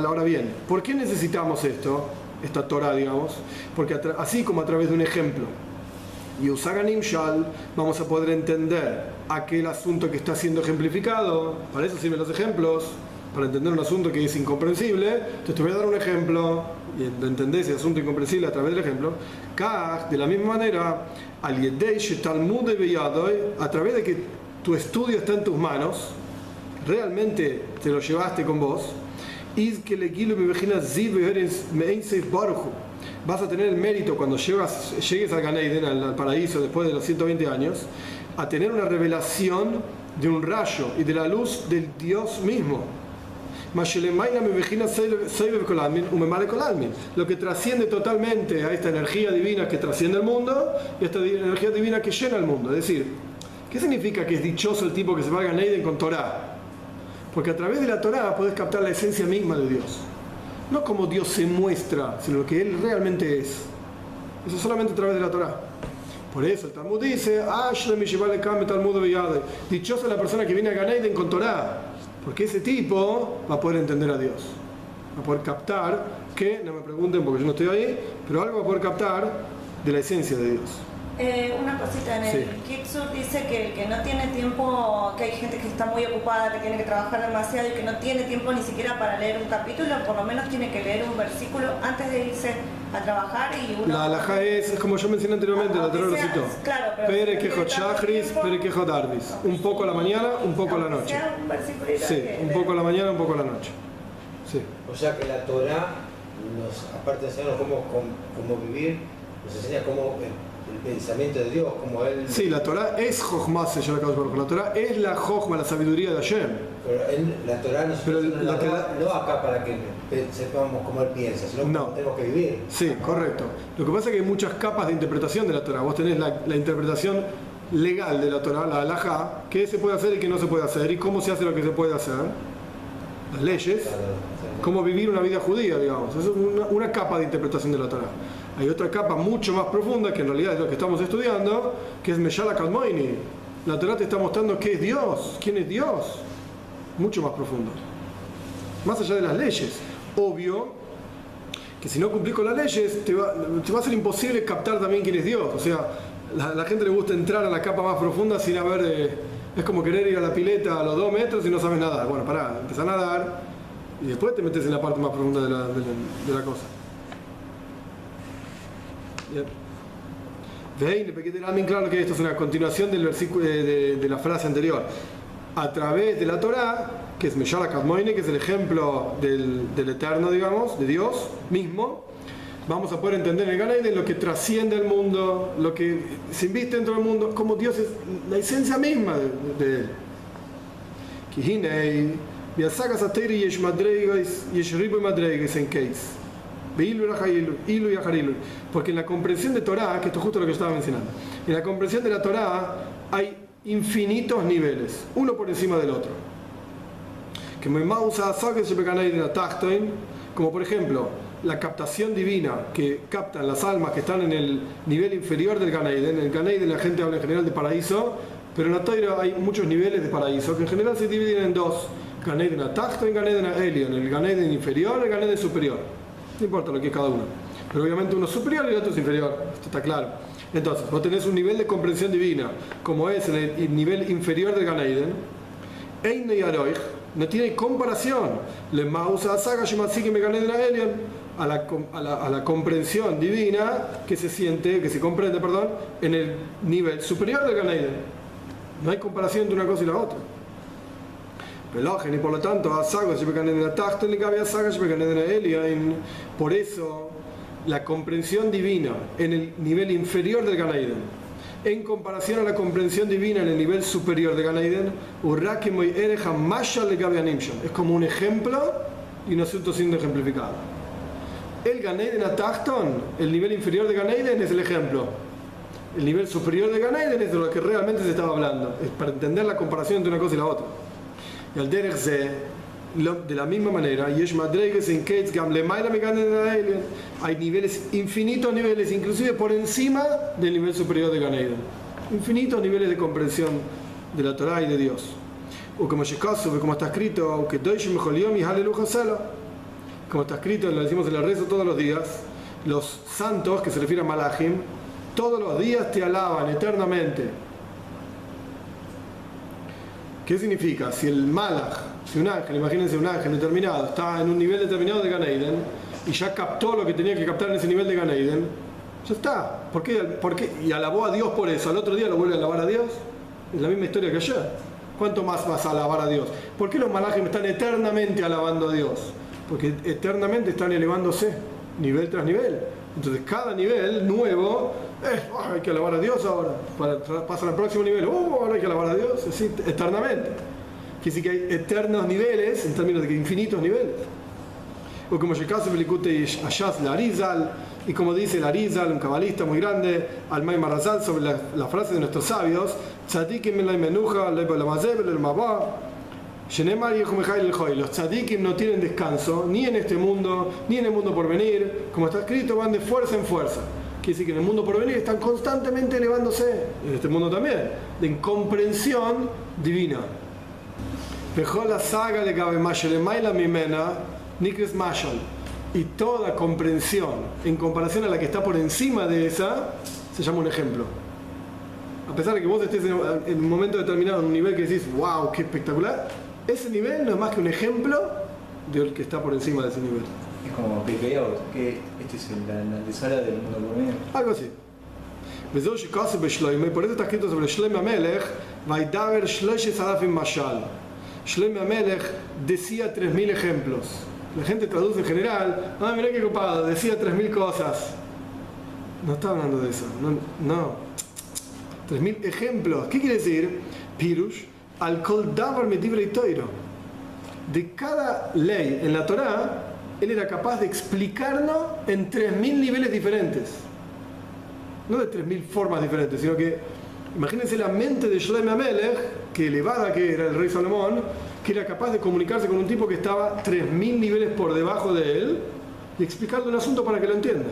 Ahora bien, ¿por qué necesitamos esta Torah, digamos? Porque así como a través de un ejemplo y Usaganim Shal, vamos a poder entender aquel asunto que está siendo ejemplificado. Para eso sirven los ejemplos, para entender un asunto que es incomprensible. Entonces te voy a dar un ejemplo y entendés ese asunto incomprensible a través del ejemplo. De la misma manera, a través de que tu estudio está en tus manos, realmente te lo llevaste con vos, vas a tener el mérito cuando llegues al Gan Eden, al paraíso, después de los 120 años, a tener una revelación de un rayo y de la luz del Dios mismo. Lo que trasciende totalmente a esta energía divina que trasciende el mundo y a esta energía divina que llena el mundo. Es decir, ¿qué significa que es dichoso el tipo que se va a Gan Eden con Torah? Porque a través de la Torah podés captar la esencia misma de Dios. No como Dios se muestra, sino lo que Él realmente es. Eso solamente a través de la Torah. Por eso el Talmud dice, dichosa la persona que viene a Gan Eden con Torah, porque ese tipo va a poder entender a Dios, va a poder captar, que no me pregunten porque yo no estoy ahí, pero algo va a poder captar de la esencia de Dios. Una cosita, en el Kitsur dice que no tiene tiempo, que hay gente que está muy ocupada, que tiene que trabajar demasiado y que no tiene tiempo ni siquiera para leer un capítulo, por lo menos tiene que leer un versículo antes de irse a trabajar. La halajá es como yo mencioné anteriormente, la Torah lo citó. Claro, Pere Kejot Shachris, Pere Kejot Arbis. Un poco a la mañana, un poco a la noche. Sí, un poco a la mañana, un poco a la noche. Sí. O sea que la Torah, aparte de enseñarnos cómo vivir, nos enseña cómo pensamiento de Dios, como él. Sí, la Torah es Jochma, la Torah es la Jochma, la sabiduría de Hashem. Pero la Torah no acá para que sepamos cómo él piensa, sino no. cómo tenemos que vivir. Sí, correcto. Lo que pasa es que hay muchas capas de interpretación de la Torah. Vos tenés la interpretación legal de la Torah, la halajá, qué se puede hacer y qué no se puede hacer, y cómo se hace lo que se puede hacer, las leyes, cómo vivir una vida judía, digamos. Eso es una capa de interpretación de la Torah. Hay otra capa mucho más profunda, que en realidad es lo que estamos estudiando, que es Meshal HaKadmoini. La Torah te está mostrando qué es Dios, quién es Dios. Mucho más profundo. Más allá de las leyes. Obvio que si no cumplís con las leyes, te va a ser imposible captar también quién es Dios. O sea, la gente le gusta entrar a la capa más profunda sin haber... es como querer ir a la pileta a los 2 metros y no sabes nadar. Bueno, pará, empezás a nadar y después te metes en la parte más profunda de la cosa. Bien, claro que esto es una continuación del versículo de la frase anterior. A través de la Torá, que es Meshal HaKadmoini, que es el ejemplo del Eterno, digamos, de Dios mismo, vamos a poder entender en el Gan Eden lo que trasciende el mundo, lo que se inviste dentro del mundo, como Dios es la esencia misma de él. Porque en la comprensión de Torá, que esto es justo lo que yo estaba mencionando, en la comprensión de la Torá hay infinitos niveles, uno por encima del otro. Como por ejemplo, la captación divina que captan las almas que están en el nivel inferior del Gan Eden. En el Gan Eden la gente habla en general de paraíso, pero en la Torá hay muchos niveles de paraíso que en general se dividen en dos: Gan Eden Atachton y Gan Eden Elion, el Gan Eden inferior y el Gan Eden superior. No importa lo que es cada uno, pero obviamente uno es superior y el otro es inferior, esto está claro. Entonces, vos tenés un nivel de comprensión divina, como es el nivel inferior del Gan Eden. Ein Yaroich no tiene comparación a la comprensión divina que se comprende, en el nivel superior del Gan Eden. No hay comparación entre una cosa y la otra. Y por lo tanto, por eso la comprensión divina en el nivel inferior del Gan Eden, en comparación a la comprensión divina en el nivel superior de Gan Eden, es como un ejemplo y un asunto siendo ejemplificado. El Gan Eden Atachton, el nivel inferior de Gan Eden, es el ejemplo. El nivel superior de Gan Eden es de lo que realmente se estaba hablando. Es para entender la comparación entre una cosa y la otra. Y al derech ze, de la misma manera, hay niveles, infinitos niveles, inclusive por encima del nivel superior de Gan Eden. Infinitos niveles de comprensión de la Torah y de Dios. O como está escrito, como está escrito, lo decimos en el rezo todos los días, los santos, que se refieren a Malachim, todos los días te alaban eternamente. ¿Qué significa? Si el Malach, si un ángel, imagínense un ángel determinado, está en un nivel determinado de Gan Eden y ya captó lo que tenía que captar en ese nivel de Gan Eden, ya está. ¿Por qué? Y alabó a Dios por eso. Al otro día lo vuelve a alabar a Dios. Es la misma historia que ayer. ¿Cuánto más vas a alabar a Dios? ¿Por qué los malachim están eternamente alabando a Dios? Porque eternamente están elevándose, nivel tras nivel. Entonces cada nivel nuevo hay que alabar a Dios ahora. Pasa al próximo nivel, ahora hay que alabar a Dios. Así, eternamente. Quiere decir que hay eternos niveles en términos de infinitos niveles. O como Shekase Belikute Ashaz la Arizal, y como dice el Arizal, un cabalista muy grande, al May Marazal, sobre la frase de nuestros sabios, Tzadikim en la menuja, la mazeb, el mabá, Shenemar y los tzadikim no tienen descanso, ni en este mundo, ni en el mundo por venir. Como está escrito, van de fuerza en fuerza. Quiere decir que en el mundo por venir están constantemente elevándose, en este mundo también, en comprensión divina. Y toda comprensión en comparación a la que está por encima de esa se llama un ejemplo. A pesar de que vos estés en un momento determinado en un nivel que decís wow, qué espectacular, ese nivel no es más que un ejemplo del que está por encima de ese nivel. Es como Pepeao, que este es la antesala del mundo por venir. Algo así. Por eso está escrito sobre Shlomo Amelech, Vaidaber Shloishes Alafim Mashal. Shlomo Amelech decía 3000 ejemplos. La gente traduce en general, mirá qué copado, decía 3000 cosas. No está hablando de eso. No. 3.000 ejemplos. ¿Qué quiere decir? Pirush al kol davar medivrei toiro. De cada ley en la Torá, él era capaz de explicarlo en 3.000 niveles diferentes. No de 3.000 formas diferentes, sino que imagínense la mente de Shlomo Amelech, que elevada que era el rey Salomón, que era capaz de comunicarse con un tipo que estaba 3.000 niveles por debajo de él y explicarle un asunto para que lo entienda.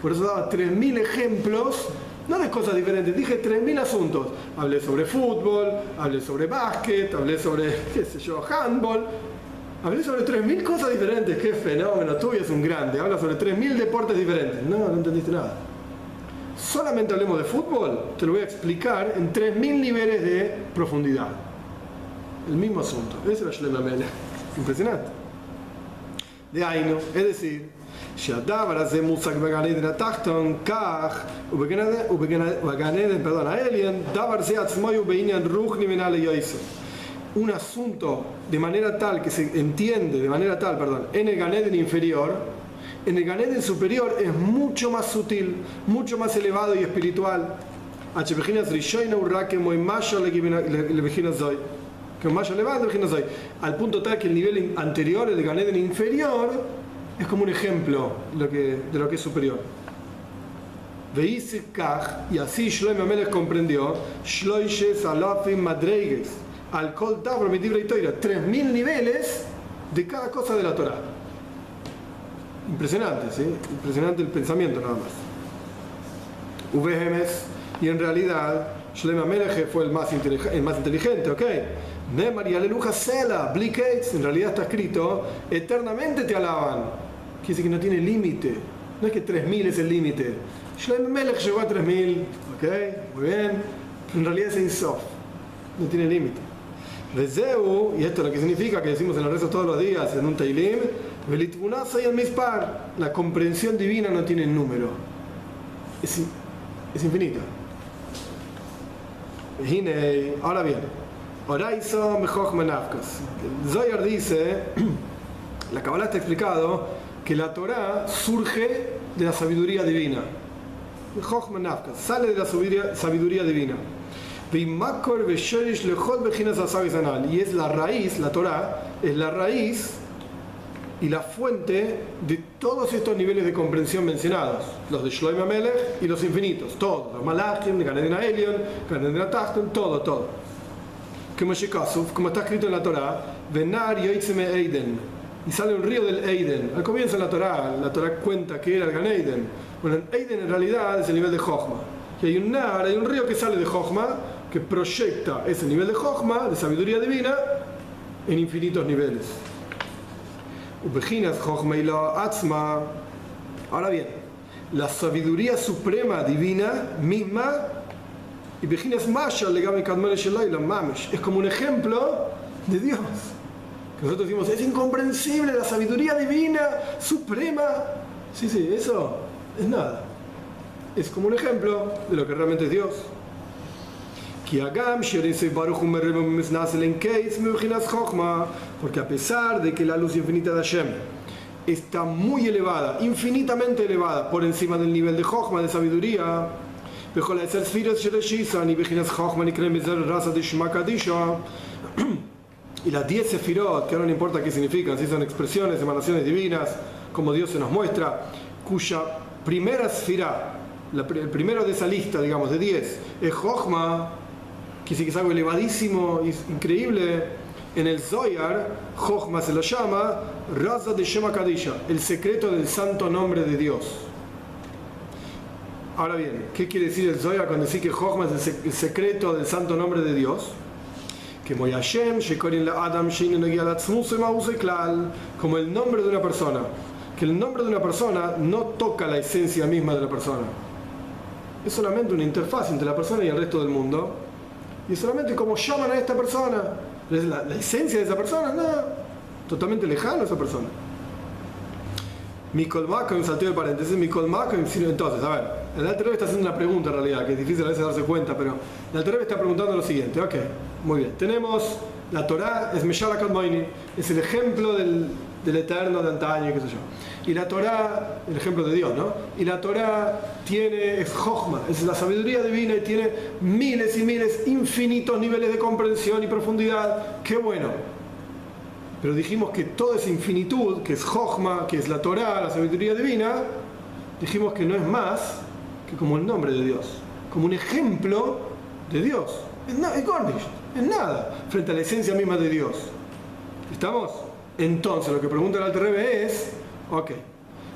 Por eso daba 3.000 ejemplos, no de cosas diferentes, dije 3.000 asuntos. Hablé sobre fútbol, hablé sobre básquet, hablé sobre, qué sé yo, handball. Hablé sobre 3.000 cosas diferentes. Qué fenómeno, tú es un grande. Habla sobre 3.000 deportes diferentes. No entendiste nada. Solamente hablemos de fútbol, te lo voy a explicar en 3.000 niveles de profundidad. El mismo asunto. Ese era Shlomo Amelech. Impresionante. De Ainu, es decir, שהדבר הזה מושג בגן עדן התחתון, כך, ובגן עדן, העליון, דבר זה עצמו הוא בעניין רוחני ונעלה יסוד. Un asunto de manera tal que se entiende, en el Gan Eden inferior, en el Gan Eden superior es mucho más sutil, mucho más elevado y espiritual. Al punto tal que el nivel anterior, el Gan Eden inferior, es como un ejemplo de lo que es superior. Y así Shlomo Amelech comprendió Shloishes alafim madreiges al kol davar medivrei toira, 3.000 niveles de cada cosa de la Torá. Impresionante, ¿sí? Impresionante el pensamiento nada más. Uvehemes, y en realidad Shlomo Amelech fue el más inteligente, ¿ok? Nemar y aleluja sela, blikates, en realidad está escrito, eternamente te alaban. Quiere decir que no tiene límite. No es que 3.000 es el límite. Shlomo Amelech llegó a 3.000, ¿ok? Muy bien. Pero en realidad es Ein Sof. No tiene límite. Vezeu, y esto es lo que significa que decimos en los rezos todos los días en un Teilim, Velitbunasa y el Mispar, la comprensión divina no tiene número. Es infinita. Ahora bien, Oraiso Mejoch Menafkas. Zohar dice, la Kabbalah está explicado que la Torá surge de la sabiduría divina. Mejoch Menafkas, sale de la sabiduría divina. Y es la raíz, la Torá es la raíz y la fuente de todos estos niveles de comprensión mencionados, los de Shlomo Amelech y los infinitos, todos, los Malachim, Gan Eden Elyon, Gan Eden Tachton, todo. Como está escrito en la Torá, Venar Yoitzeme Eiden, y sale un río del Eiden. Al comienzo de la Torá cuenta que era el Gan Eden. Bueno, el Eiden en realidad es el nivel de Jochma. Y hay un río que sale de Jochma, que proyecta ese nivel de Jochma, de sabiduría divina, en infinitos niveles. Ahora bien, la sabiduría suprema divina misma es como un ejemplo de Dios. Que nosotros decimos, es incomprensible la sabiduría divina suprema. Sí, eso es nada. Es como un ejemplo de lo que realmente es Dios. Porque a pesar de que la luz infinita de Hashem está muy elevada, infinitamente elevada, por encima del nivel de Jochma, de sabiduría, y las 10 sefirot, que ahora no importa qué significan, si son expresiones, emanaciones divinas, como Dios se nos muestra, cuya primera sefirá, el primero de esa lista, digamos, de 10, es Jochma, que sí que es algo elevadísimo, increíble. En el Zohar, Jochma se lo llama Raza de Shema Kadisha, el secreto del santo nombre de Dios. Ahora bien, ¿qué quiere decir el Zohar cuando dice que Jochma es el secreto del santo nombre de Dios? Que como el nombre de una persona, que el nombre de una persona no toca la esencia misma de la persona. Es solamente una interfaz entre la persona y el resto del mundo. Y solamente como llaman a esta persona. ¿Es la esencia de esa persona? No. Totalmente lejano a esa persona. Mikol Makom, salteo de paréntesis. Mikol Makom, entonces, a ver. El Alter Rebbe está haciendo una pregunta en realidad, que es difícil a veces darse cuenta, pero el Alter Rebbe está preguntando lo siguiente. Ok, muy bien. Tenemos la Torá, es Meshara Kadmoini, es el ejemplo del eterno de antaño, qué sé yo. Y la Torá, el ejemplo de Dios, ¿no? Y la Torá es Jochma, es la sabiduría divina y tiene miles y miles, infinitos niveles de comprensión y profundidad. ¡Qué bueno! Pero dijimos que toda esa infinitud, que es Jochma, que es la Torá, la sabiduría divina, dijimos que no es más que como el nombre de Dios, como un ejemplo de Dios. Es gordish, es nada, frente a la esencia misma de Dios. ¿Estamos? Entonces, lo que pregunta el Alter Rebbe es, ok,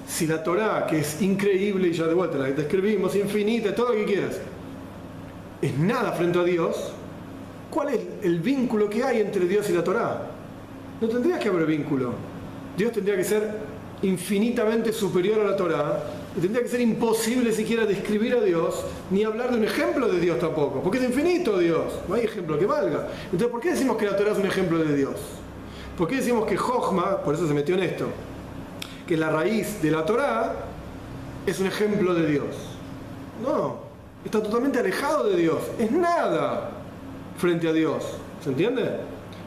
si la Torá, que es increíble y ya de vuelta la que describimos, infinita, todo lo que quieras, es nada frente a Dios, ¿cuál es el vínculo que hay entre Dios y la Torá? No tendría que haber vínculo. Dios tendría que ser infinitamente superior a la Torá y tendría que ser imposible siquiera describir a Dios ni hablar de un ejemplo de Dios tampoco, porque es infinito Dios, no hay ejemplo que valga. Entonces, ¿por qué decimos que la Torá es un ejemplo de Dios? ¿Por qué decimos que Jochma, por eso se metió en esto, que la raíz de la Torá es un ejemplo de Dios? No, está totalmente alejado de Dios, es nada frente a Dios, ¿se entiende?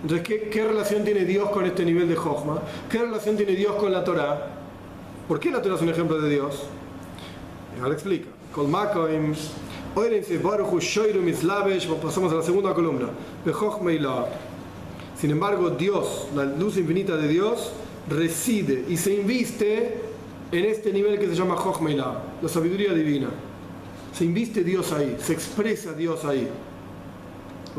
Entonces, ¿qué relación tiene Dios con este nivel de Jochma? ¿Qué relación tiene Dios con la Torá? ¿Por qué la Torá es un ejemplo de Dios? Ahora explica. Pasamos a la segunda columna. Sin embargo, Dios, la luz infinita de Dios, reside y se inviste en este nivel que se llama Jochma Ilá, la sabiduría divina. Se inviste Dios ahí, se expresa Dios ahí.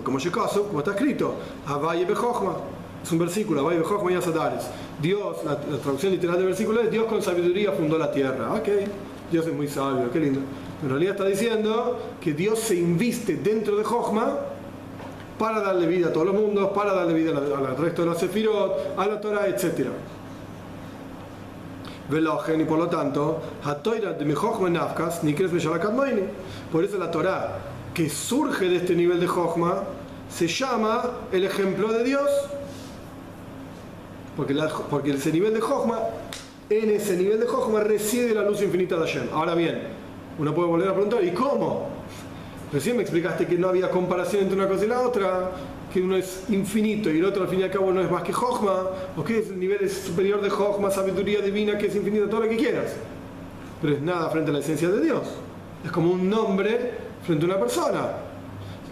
Como está escrito, Havaye Bejochma, es un versículo, Havaye Bejochma y Asadares. Dios, la traducción literal del versículo es: Dios con sabiduría fundó la tierra. Ok, Dios es muy sabio, qué lindo. En realidad está diciendo que Dios se inviste dentro de Jochma para darle vida a todos los mundos, para darle vida al resto de los Sefirot, a la Torah, etc. Y por lo tanto, por eso la Torah, que surge de este nivel de Jochma, se llama el ejemplo de Dios, porque ese nivel de Jochma, en ese nivel de Jochma reside la luz infinita de Hashem. Ahora bien, uno puede volver a preguntar, ¿y cómo? Recién me explicaste que no había comparación entre una cosa y la otra, que uno es infinito y el otro al fin y al cabo no es más que Jochma, o que es el nivel superior de Jochma, sabiduría divina, que es infinito, todo lo que quieras, pero es nada frente a la esencia de Dios. Es como un nombre frente a una persona.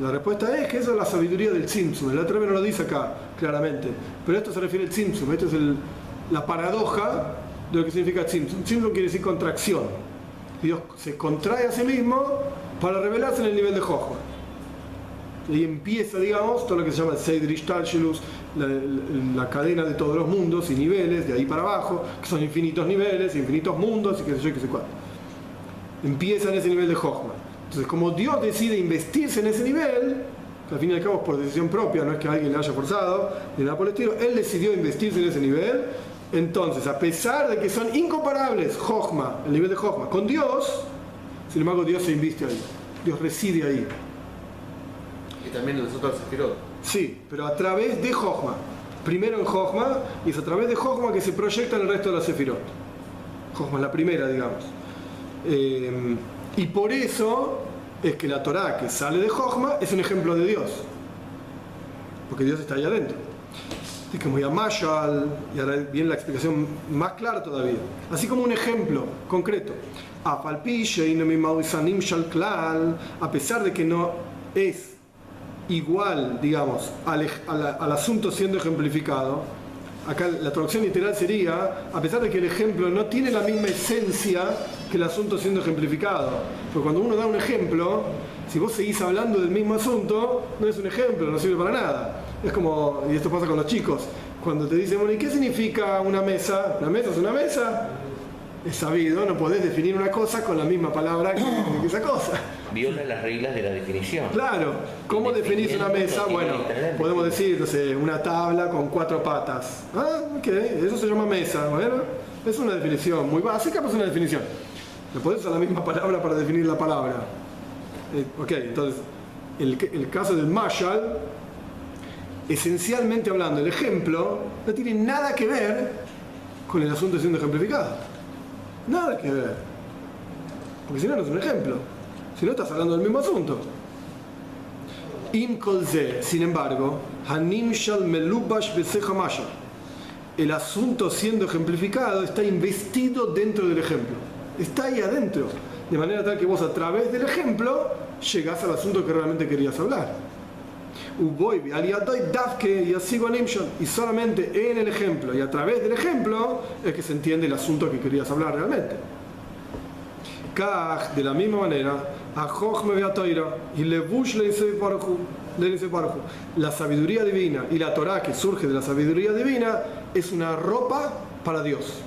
La respuesta es que eso es la sabiduría del Tzimtzum. El otro no lo dice acá claramente, pero esto se refiere al Tzimtzum. Esto es la paradoja de lo que significa Tzimtzum. Tzimtzum quiere decir contracción. Dios se contrae a sí mismo para revelarse en el nivel de Jochma. Y empieza, digamos, todo lo que se llama el Seder Ishtalshelus, la cadena de todos los mundos y niveles, de ahí para abajo, que son infinitos niveles, infinitos mundos y qué sé yo, qué sé cuál. Empieza en ese nivel de Jochma. Entonces, como Dios decide investirse en ese nivel, que al fin y al cabo es por decisión propia, no es que alguien le haya forzado, ni nada por el estilo, Él decidió investirse en ese nivel. Entonces, a pesar de que son incomparables Jochma, el nivel de Jochma, con Dios, sin embargo Dios se inviste ahí, Dios reside ahí. Y también en los otros Sefirot. Sí, pero a través de Jochma. Primero en Jochma, y es a través de Jochma que se proyecta en el resto de los Sefirot. Jochma es la primera, digamos. Y por eso es que la Torá que sale de Jochma es un ejemplo de Dios, porque Dios está ahí adentro. Así que muy a Mashal, y ahora viene la explicación más clara todavía. Así como un ejemplo concreto, a pesar de que no es igual, digamos, al asunto siendo ejemplificado, acá la traducción literal sería: a pesar de que el ejemplo no tiene la misma esencia que el asunto siendo ejemplificado. Porque cuando uno da un ejemplo, si vos seguís hablando del mismo asunto, no es un ejemplo, no sirve para nada. Es como, y esto pasa con los chicos, cuando te dicen, bueno, ¿y qué significa una mesa? ¿Una mesa es una mesa? Es sabido, no podés definir una cosa con la misma palabra que esa cosa. Viola las reglas de la definición. Claro, ¿cómo definís una mesa? Bueno, podemos decir, no sé, una tabla con 4 patas. Ah, ok, eso se llama mesa. Bueno, es una definición muy básica, pero es una definición. No podés usar la misma palabra para definir la palabra. Ok, entonces, el caso del Mashal, esencialmente hablando, el ejemplo no tiene nada que ver con el asunto siendo ejemplificado. Nada que ver. Porque si no, no es un ejemplo. Si no, estás hablando del mismo asunto. Im kol ze, sin embargo, hanim shal melubash besecha mashal. el asunto siendo ejemplificado está investido dentro del ejemplo. Está ahí adentro. De manera tal que vos a través del ejemplo llegás al asunto que realmente querías hablar. Y solamente en el ejemplo y a través del ejemplo es que se entiende el asunto que querías hablar realmente. De la misma manera, la sabiduría divina y la Torah que surge de la sabiduría divina es una ropa para Dios.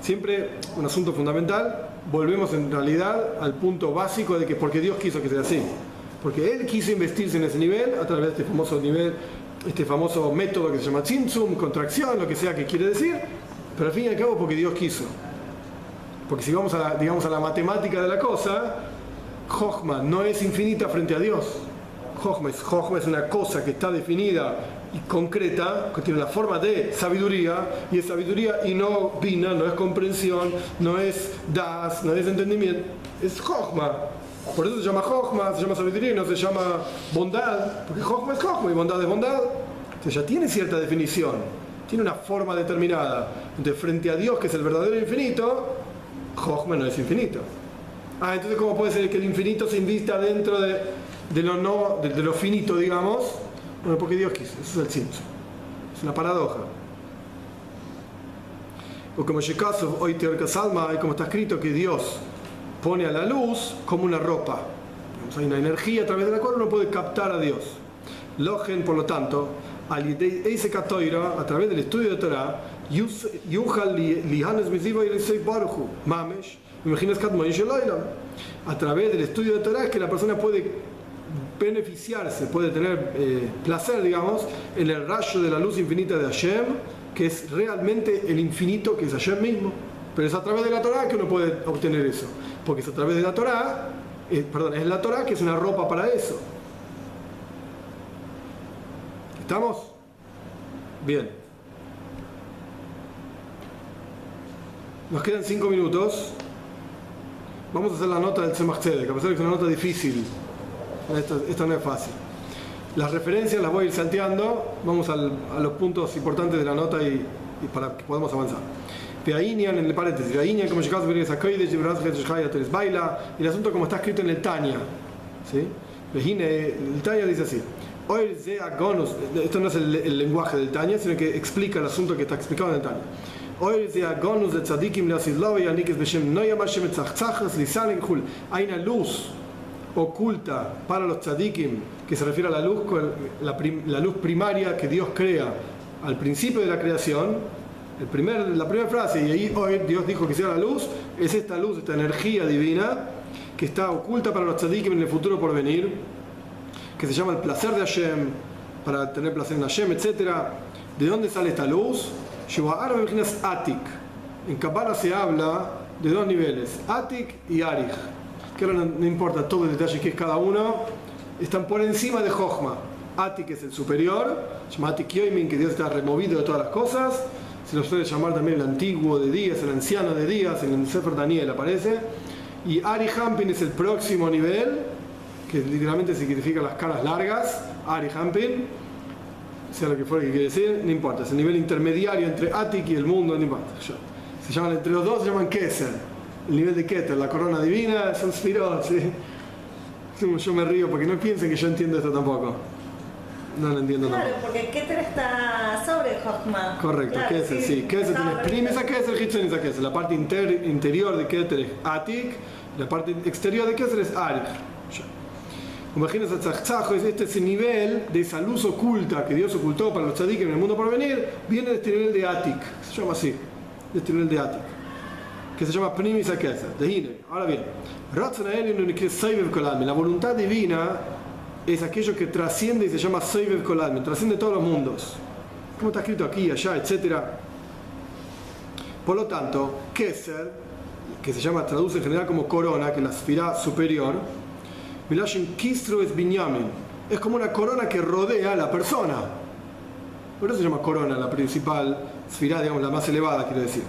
Siempre un asunto fundamental, volvemos en realidad al punto básico de que porque Dios quiso que sea así. Porque Él quiso investirse en ese nivel a través de este famoso nivel, este famoso método que se llama tzimtzum, contracción, lo que sea que quiere decir, pero al fin y al cabo porque Dios quiso. Porque si vamos a la matemática de la cosa, Jochma no es infinita frente a Dios. Jochma es una cosa que está definida y concreta, que tiene la forma de sabiduría, y es sabiduría y no vina, no es comprensión, no es das, no es entendimiento, es Jochma. Por eso se llama Jochma, se llama sabiduría y no se llama bondad, porque Jochma es Jochma y bondad es bondad. Entonces ya tiene cierta definición, tiene una forma determinada. Entonces frente a Dios, que es el verdadero infinito, Jochma no es infinito. Entonces ¿cómo puede ser que el infinito se invista dentro de lo finito, digamos? Bueno, porque Dios quiso, eso es el tzimtzum. Es una paradoja. O como Shekasov, hoy Teorca Salma, como está escrito que Dios pone a la luz como una ropa. Hay una energía a través de la cual uno puede captar a Dios. Logen, por lo tanto, a través del estudio de Torah, a través del estudio de Torah es que la persona puede beneficiarse, puede tener placer, digamos, en el rayo de la luz infinita de Hashem, que es realmente el infinito, que es Hashem mismo. Pero es a través de la Torah que uno puede obtener eso, porque es a través de la Torah, es la Torah que es una ropa para eso. ¿Estamos? Bien. Nos quedan 5 minutos. Vamos a hacer la nota del Tzemach Tzedek, a pesar de que es una nota difícil. Esta no es fácil. Las referencias las voy a ir salteando. Vamos a los puntos importantes de la nota y para que podamos avanzar. En el paréntesis, como y el asunto como está escrito en el Tanya. ¿Sí? El Tanya dice así. Esto no es el lenguaje del Tanya, sino que explica el asunto que está explicado en el Tanya. Hay una luz oculta para los tzadikim, que se refiere a la luz primaria que Dios crea al principio de la creación. La primera frase, y ahí hoy Dios dijo que sea la luz, es esta luz, esta energía divina que está oculta para los tzadikim en el futuro por venir, que se llama el placer de Hashem, para tener placer en Hashem, etc. ¿De dónde sale esta luz? Atik. En Kabbalah se habla de 2 niveles, Atik y Arich, que ahora no importa todo el detalle que es cada uno, están por encima de Jochma. Atik es el superior, se llama Atik Yoimin, que Dios está removido de todas las cosas. Se lo suele llamar también el antiguo de días, el anciano de días, en el Sefer Daniel aparece. Y Ari Hampin es el próximo nivel, que literalmente significa las caras largas. Ari Hampin, sea lo que fuera que quiere decir, no importa, es el nivel intermediario entre Atik y el mundo, no importa. Se llaman entre los dos, se llaman Keser. El nivel de Keter, la corona divina, son Sfirot, ¿sí? Yo me río porque no piensen que yo entiendo esto tampoco. No lo entiendo tampoco. Claro, porque Keter está sobre Jochma. Correcto, claro, Keser, sí. Keser tiene primesa Keser, Hitzonisa Keser. La parte interior de Keter es Atik, la parte exterior de Keser es Arich. Imagínense, este es el nivel de esa luz oculta que Dios ocultó para los tzadikim en el mundo por venir, viene de este nivel de Atik, se llama así, de este nivel de Atik, que se llama Pnimis HaKeser, de Hine. Ahora bien, la voluntad divina es aquello que trasciende y se llama Soivev Koladmin, trasciende todos los mundos, como está escrito aquí, allá, etc. Por lo tanto, Keser, que se llama, traduce en general como corona, que es la sfirá superior, Milashin Kistru es Binyamin, es como una corona que rodea a la persona. Por eso se llama corona, la principal sfirá, digamos, la más elevada, quiero decir.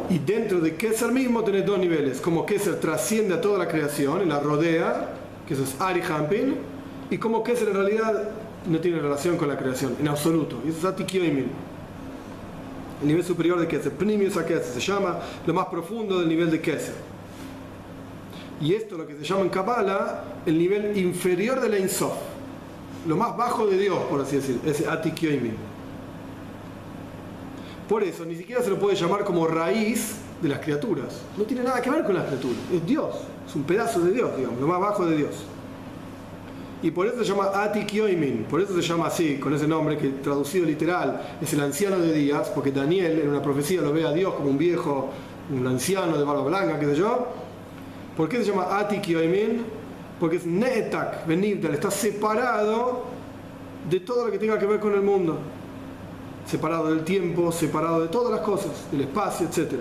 Y dentro de Keser mismo tenés 2 niveles, como Keser trasciende a toda la creación y la rodea, que eso es Ari Hampin, y como Keser en realidad no tiene relación con la creación, en absoluto. Y eso es Atik Yoimin. El nivel superior de Keser, Pnimius HaKeser, se llama lo más profundo del nivel de Keser. Y esto lo que se llama en Kabbalah el nivel inferior de la Ein Sof, lo más bajo de Dios, por así decir, es Atik Yoimin. Por eso ni siquiera se lo puede llamar como raíz de las criaturas. No tiene nada que ver con las criaturas, es Dios, es un pedazo de Dios, digamos, lo más bajo de Dios. Y por eso se llama Atik Yoimin, por eso se llama así, con ese nombre que traducido literal es el anciano de días, porque Daniel en una profecía lo ve a Dios como un viejo, un anciano de barba blanca, qué sé yo. ¿Por qué se llama Atik Yoimin? Porque es Ne'etak, Benibdal, está separado de todo lo que tenga que ver con el mundo, separado del tiempo, separado de todas las cosas, del espacio, etc.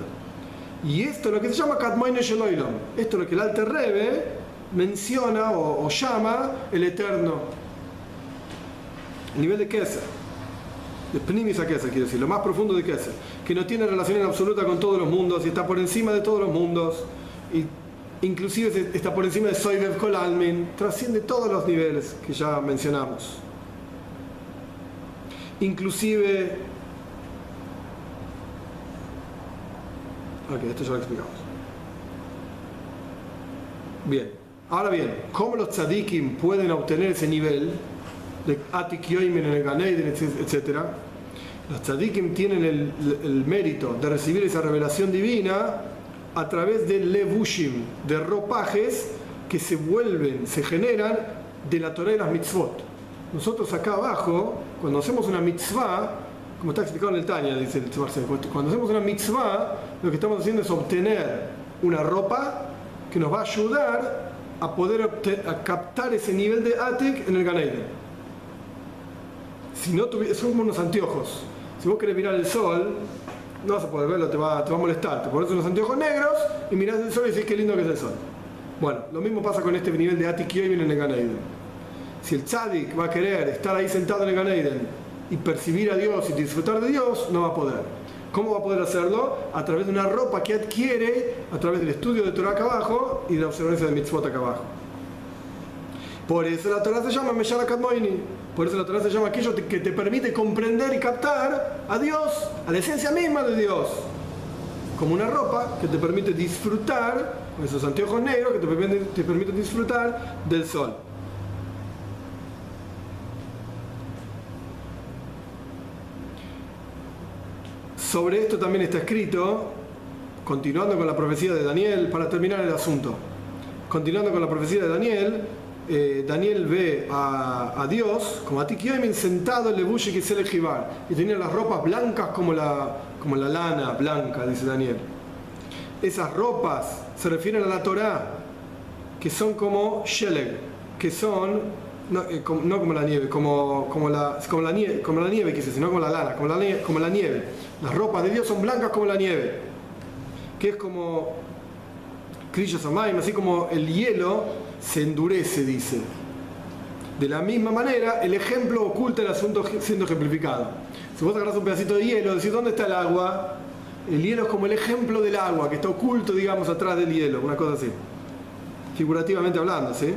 Y esto es lo que se llama Kadmoine Shel Olam. Esto es lo que el Alter Rebbe menciona o llama el eterno, el nivel de Keser, de Pnimis HaKeser, quiere decir, lo más profundo de Keser, que no tiene relación en absoluta con todos los mundos y está por encima de todos los mundos, y inclusive está por encima de Soivev Kol Almin, trasciende todos los niveles que ya mencionamos. Inclusive, ok, esto ya lo explicamos. Bien. Ahora bien, ¿cómo los tzadikim pueden obtener ese nivel de Atik Yoimin en el Gan Eden, etc.? Los tzadikim tienen el mérito de recibir esa revelación divina a través de levushim, de ropajes que se generan de la Torah y las mitzvot. Nosotros acá abajo, cuando hacemos una mitzvah, como está explicado en el Tanya, dice el Tzemar, cuando hacemos una mitzvah, lo que estamos haciendo es obtener una ropa que nos va a ayudar a poder a captar ese nivel de Atik en el Gan Eden. Si no son como unos anteojos. Si vos querés mirar el sol, no vas a poder verlo, te va a molestar. Te pones unos anteojos negros y mirás el sol y decís qué lindo que es el sol. Bueno, lo mismo pasa con este nivel de Atik Yoimin en el Gan Eden. Si el tzadik va a querer estar ahí sentado en el Gan Eden y percibir a Dios y disfrutar de Dios, no va a poder. ¿Cómo va a poder hacerlo? A través de una ropa que adquiere a través del estudio de Torah acá abajo y de la observancia de mitzvot acá abajo. Por eso la Torah se llama Meshara Kadmoini. Por eso la Torah se llama aquello que te permite comprender y captar a Dios, a la esencia misma de Dios. Como una ropa que te permite disfrutar, con esos anteojos negros que te permiten disfrutar del sol. Sobre esto también está escrito, continuando con la profecía de Daniel, para terminar el asunto. Continuando con la profecía de Daniel, Daniel ve a Dios como Atik Yoimin sentado en Levushi Kisel Jibar, y tenía las ropas blancas como la lana blanca, dice Daniel. Esas ropas se refieren a la Torá, que son como Sheleg, que son no como la nieve, como la nieve, quise decir, no como la lana, como la nieve. Las ropas de Dios son blancas como la nieve, que es como Kriyas Amayim, así como el hielo se endurece, dice. De la misma manera, el ejemplo oculta el asunto siendo ejemplificado. Si vos agarrás un pedacito de hielo, decís, ¿dónde está el agua? El hielo es como el ejemplo del agua, que está oculto, digamos, atrás del hielo, una cosa así. Figurativamente hablando, ¿sí?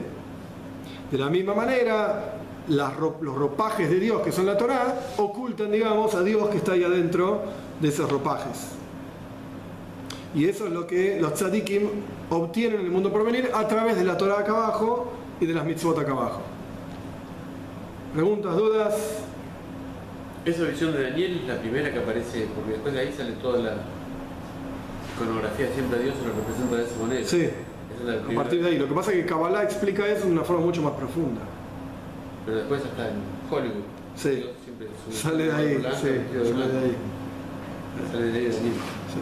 De la misma manera, los ropajes de Dios, que son la Torá, ocultan, digamos, a Dios que está ahí adentro de esos ropajes. Y eso es lo que los tzadikim obtienen en el mundo por venir a través de la Torá acá abajo y de las mitzvot acá abajo. ¿Preguntas, dudas? Esa visión de Daniel es la primera que aparece, porque después de ahí sale toda la iconografía, siempre a Dios se lo representa de esa manera. Sí, a partir de ahí. Lo que pasa es que Kabbalah explica eso de una forma mucho más profunda. Pero después hasta en Hollywood. Sí, Dios siempre sale de ahí, blanco, sí, sale de ahí. Sale de ahí Daniel. Sí.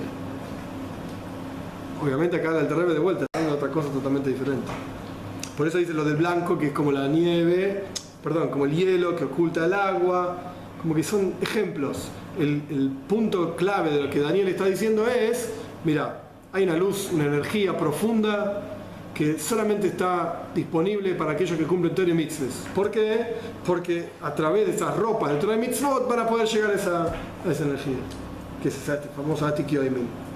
Obviamente acá el Alter Rebbe de vuelta está haciendo otra cosa totalmente diferente. Por eso dice lo del blanco, que es como la nieve, como el hielo que oculta el agua, como que son ejemplos. El punto clave de lo que Daniel está diciendo es, mira, hay una luz, una energía profunda que solamente está disponible para aquellos que cumplen Torah y mitzvot. ¿Por qué? Porque a través de esas ropas de Torah y mitzvot van a poder llegar a esa energía, que es esa famosa Atik Yoimin.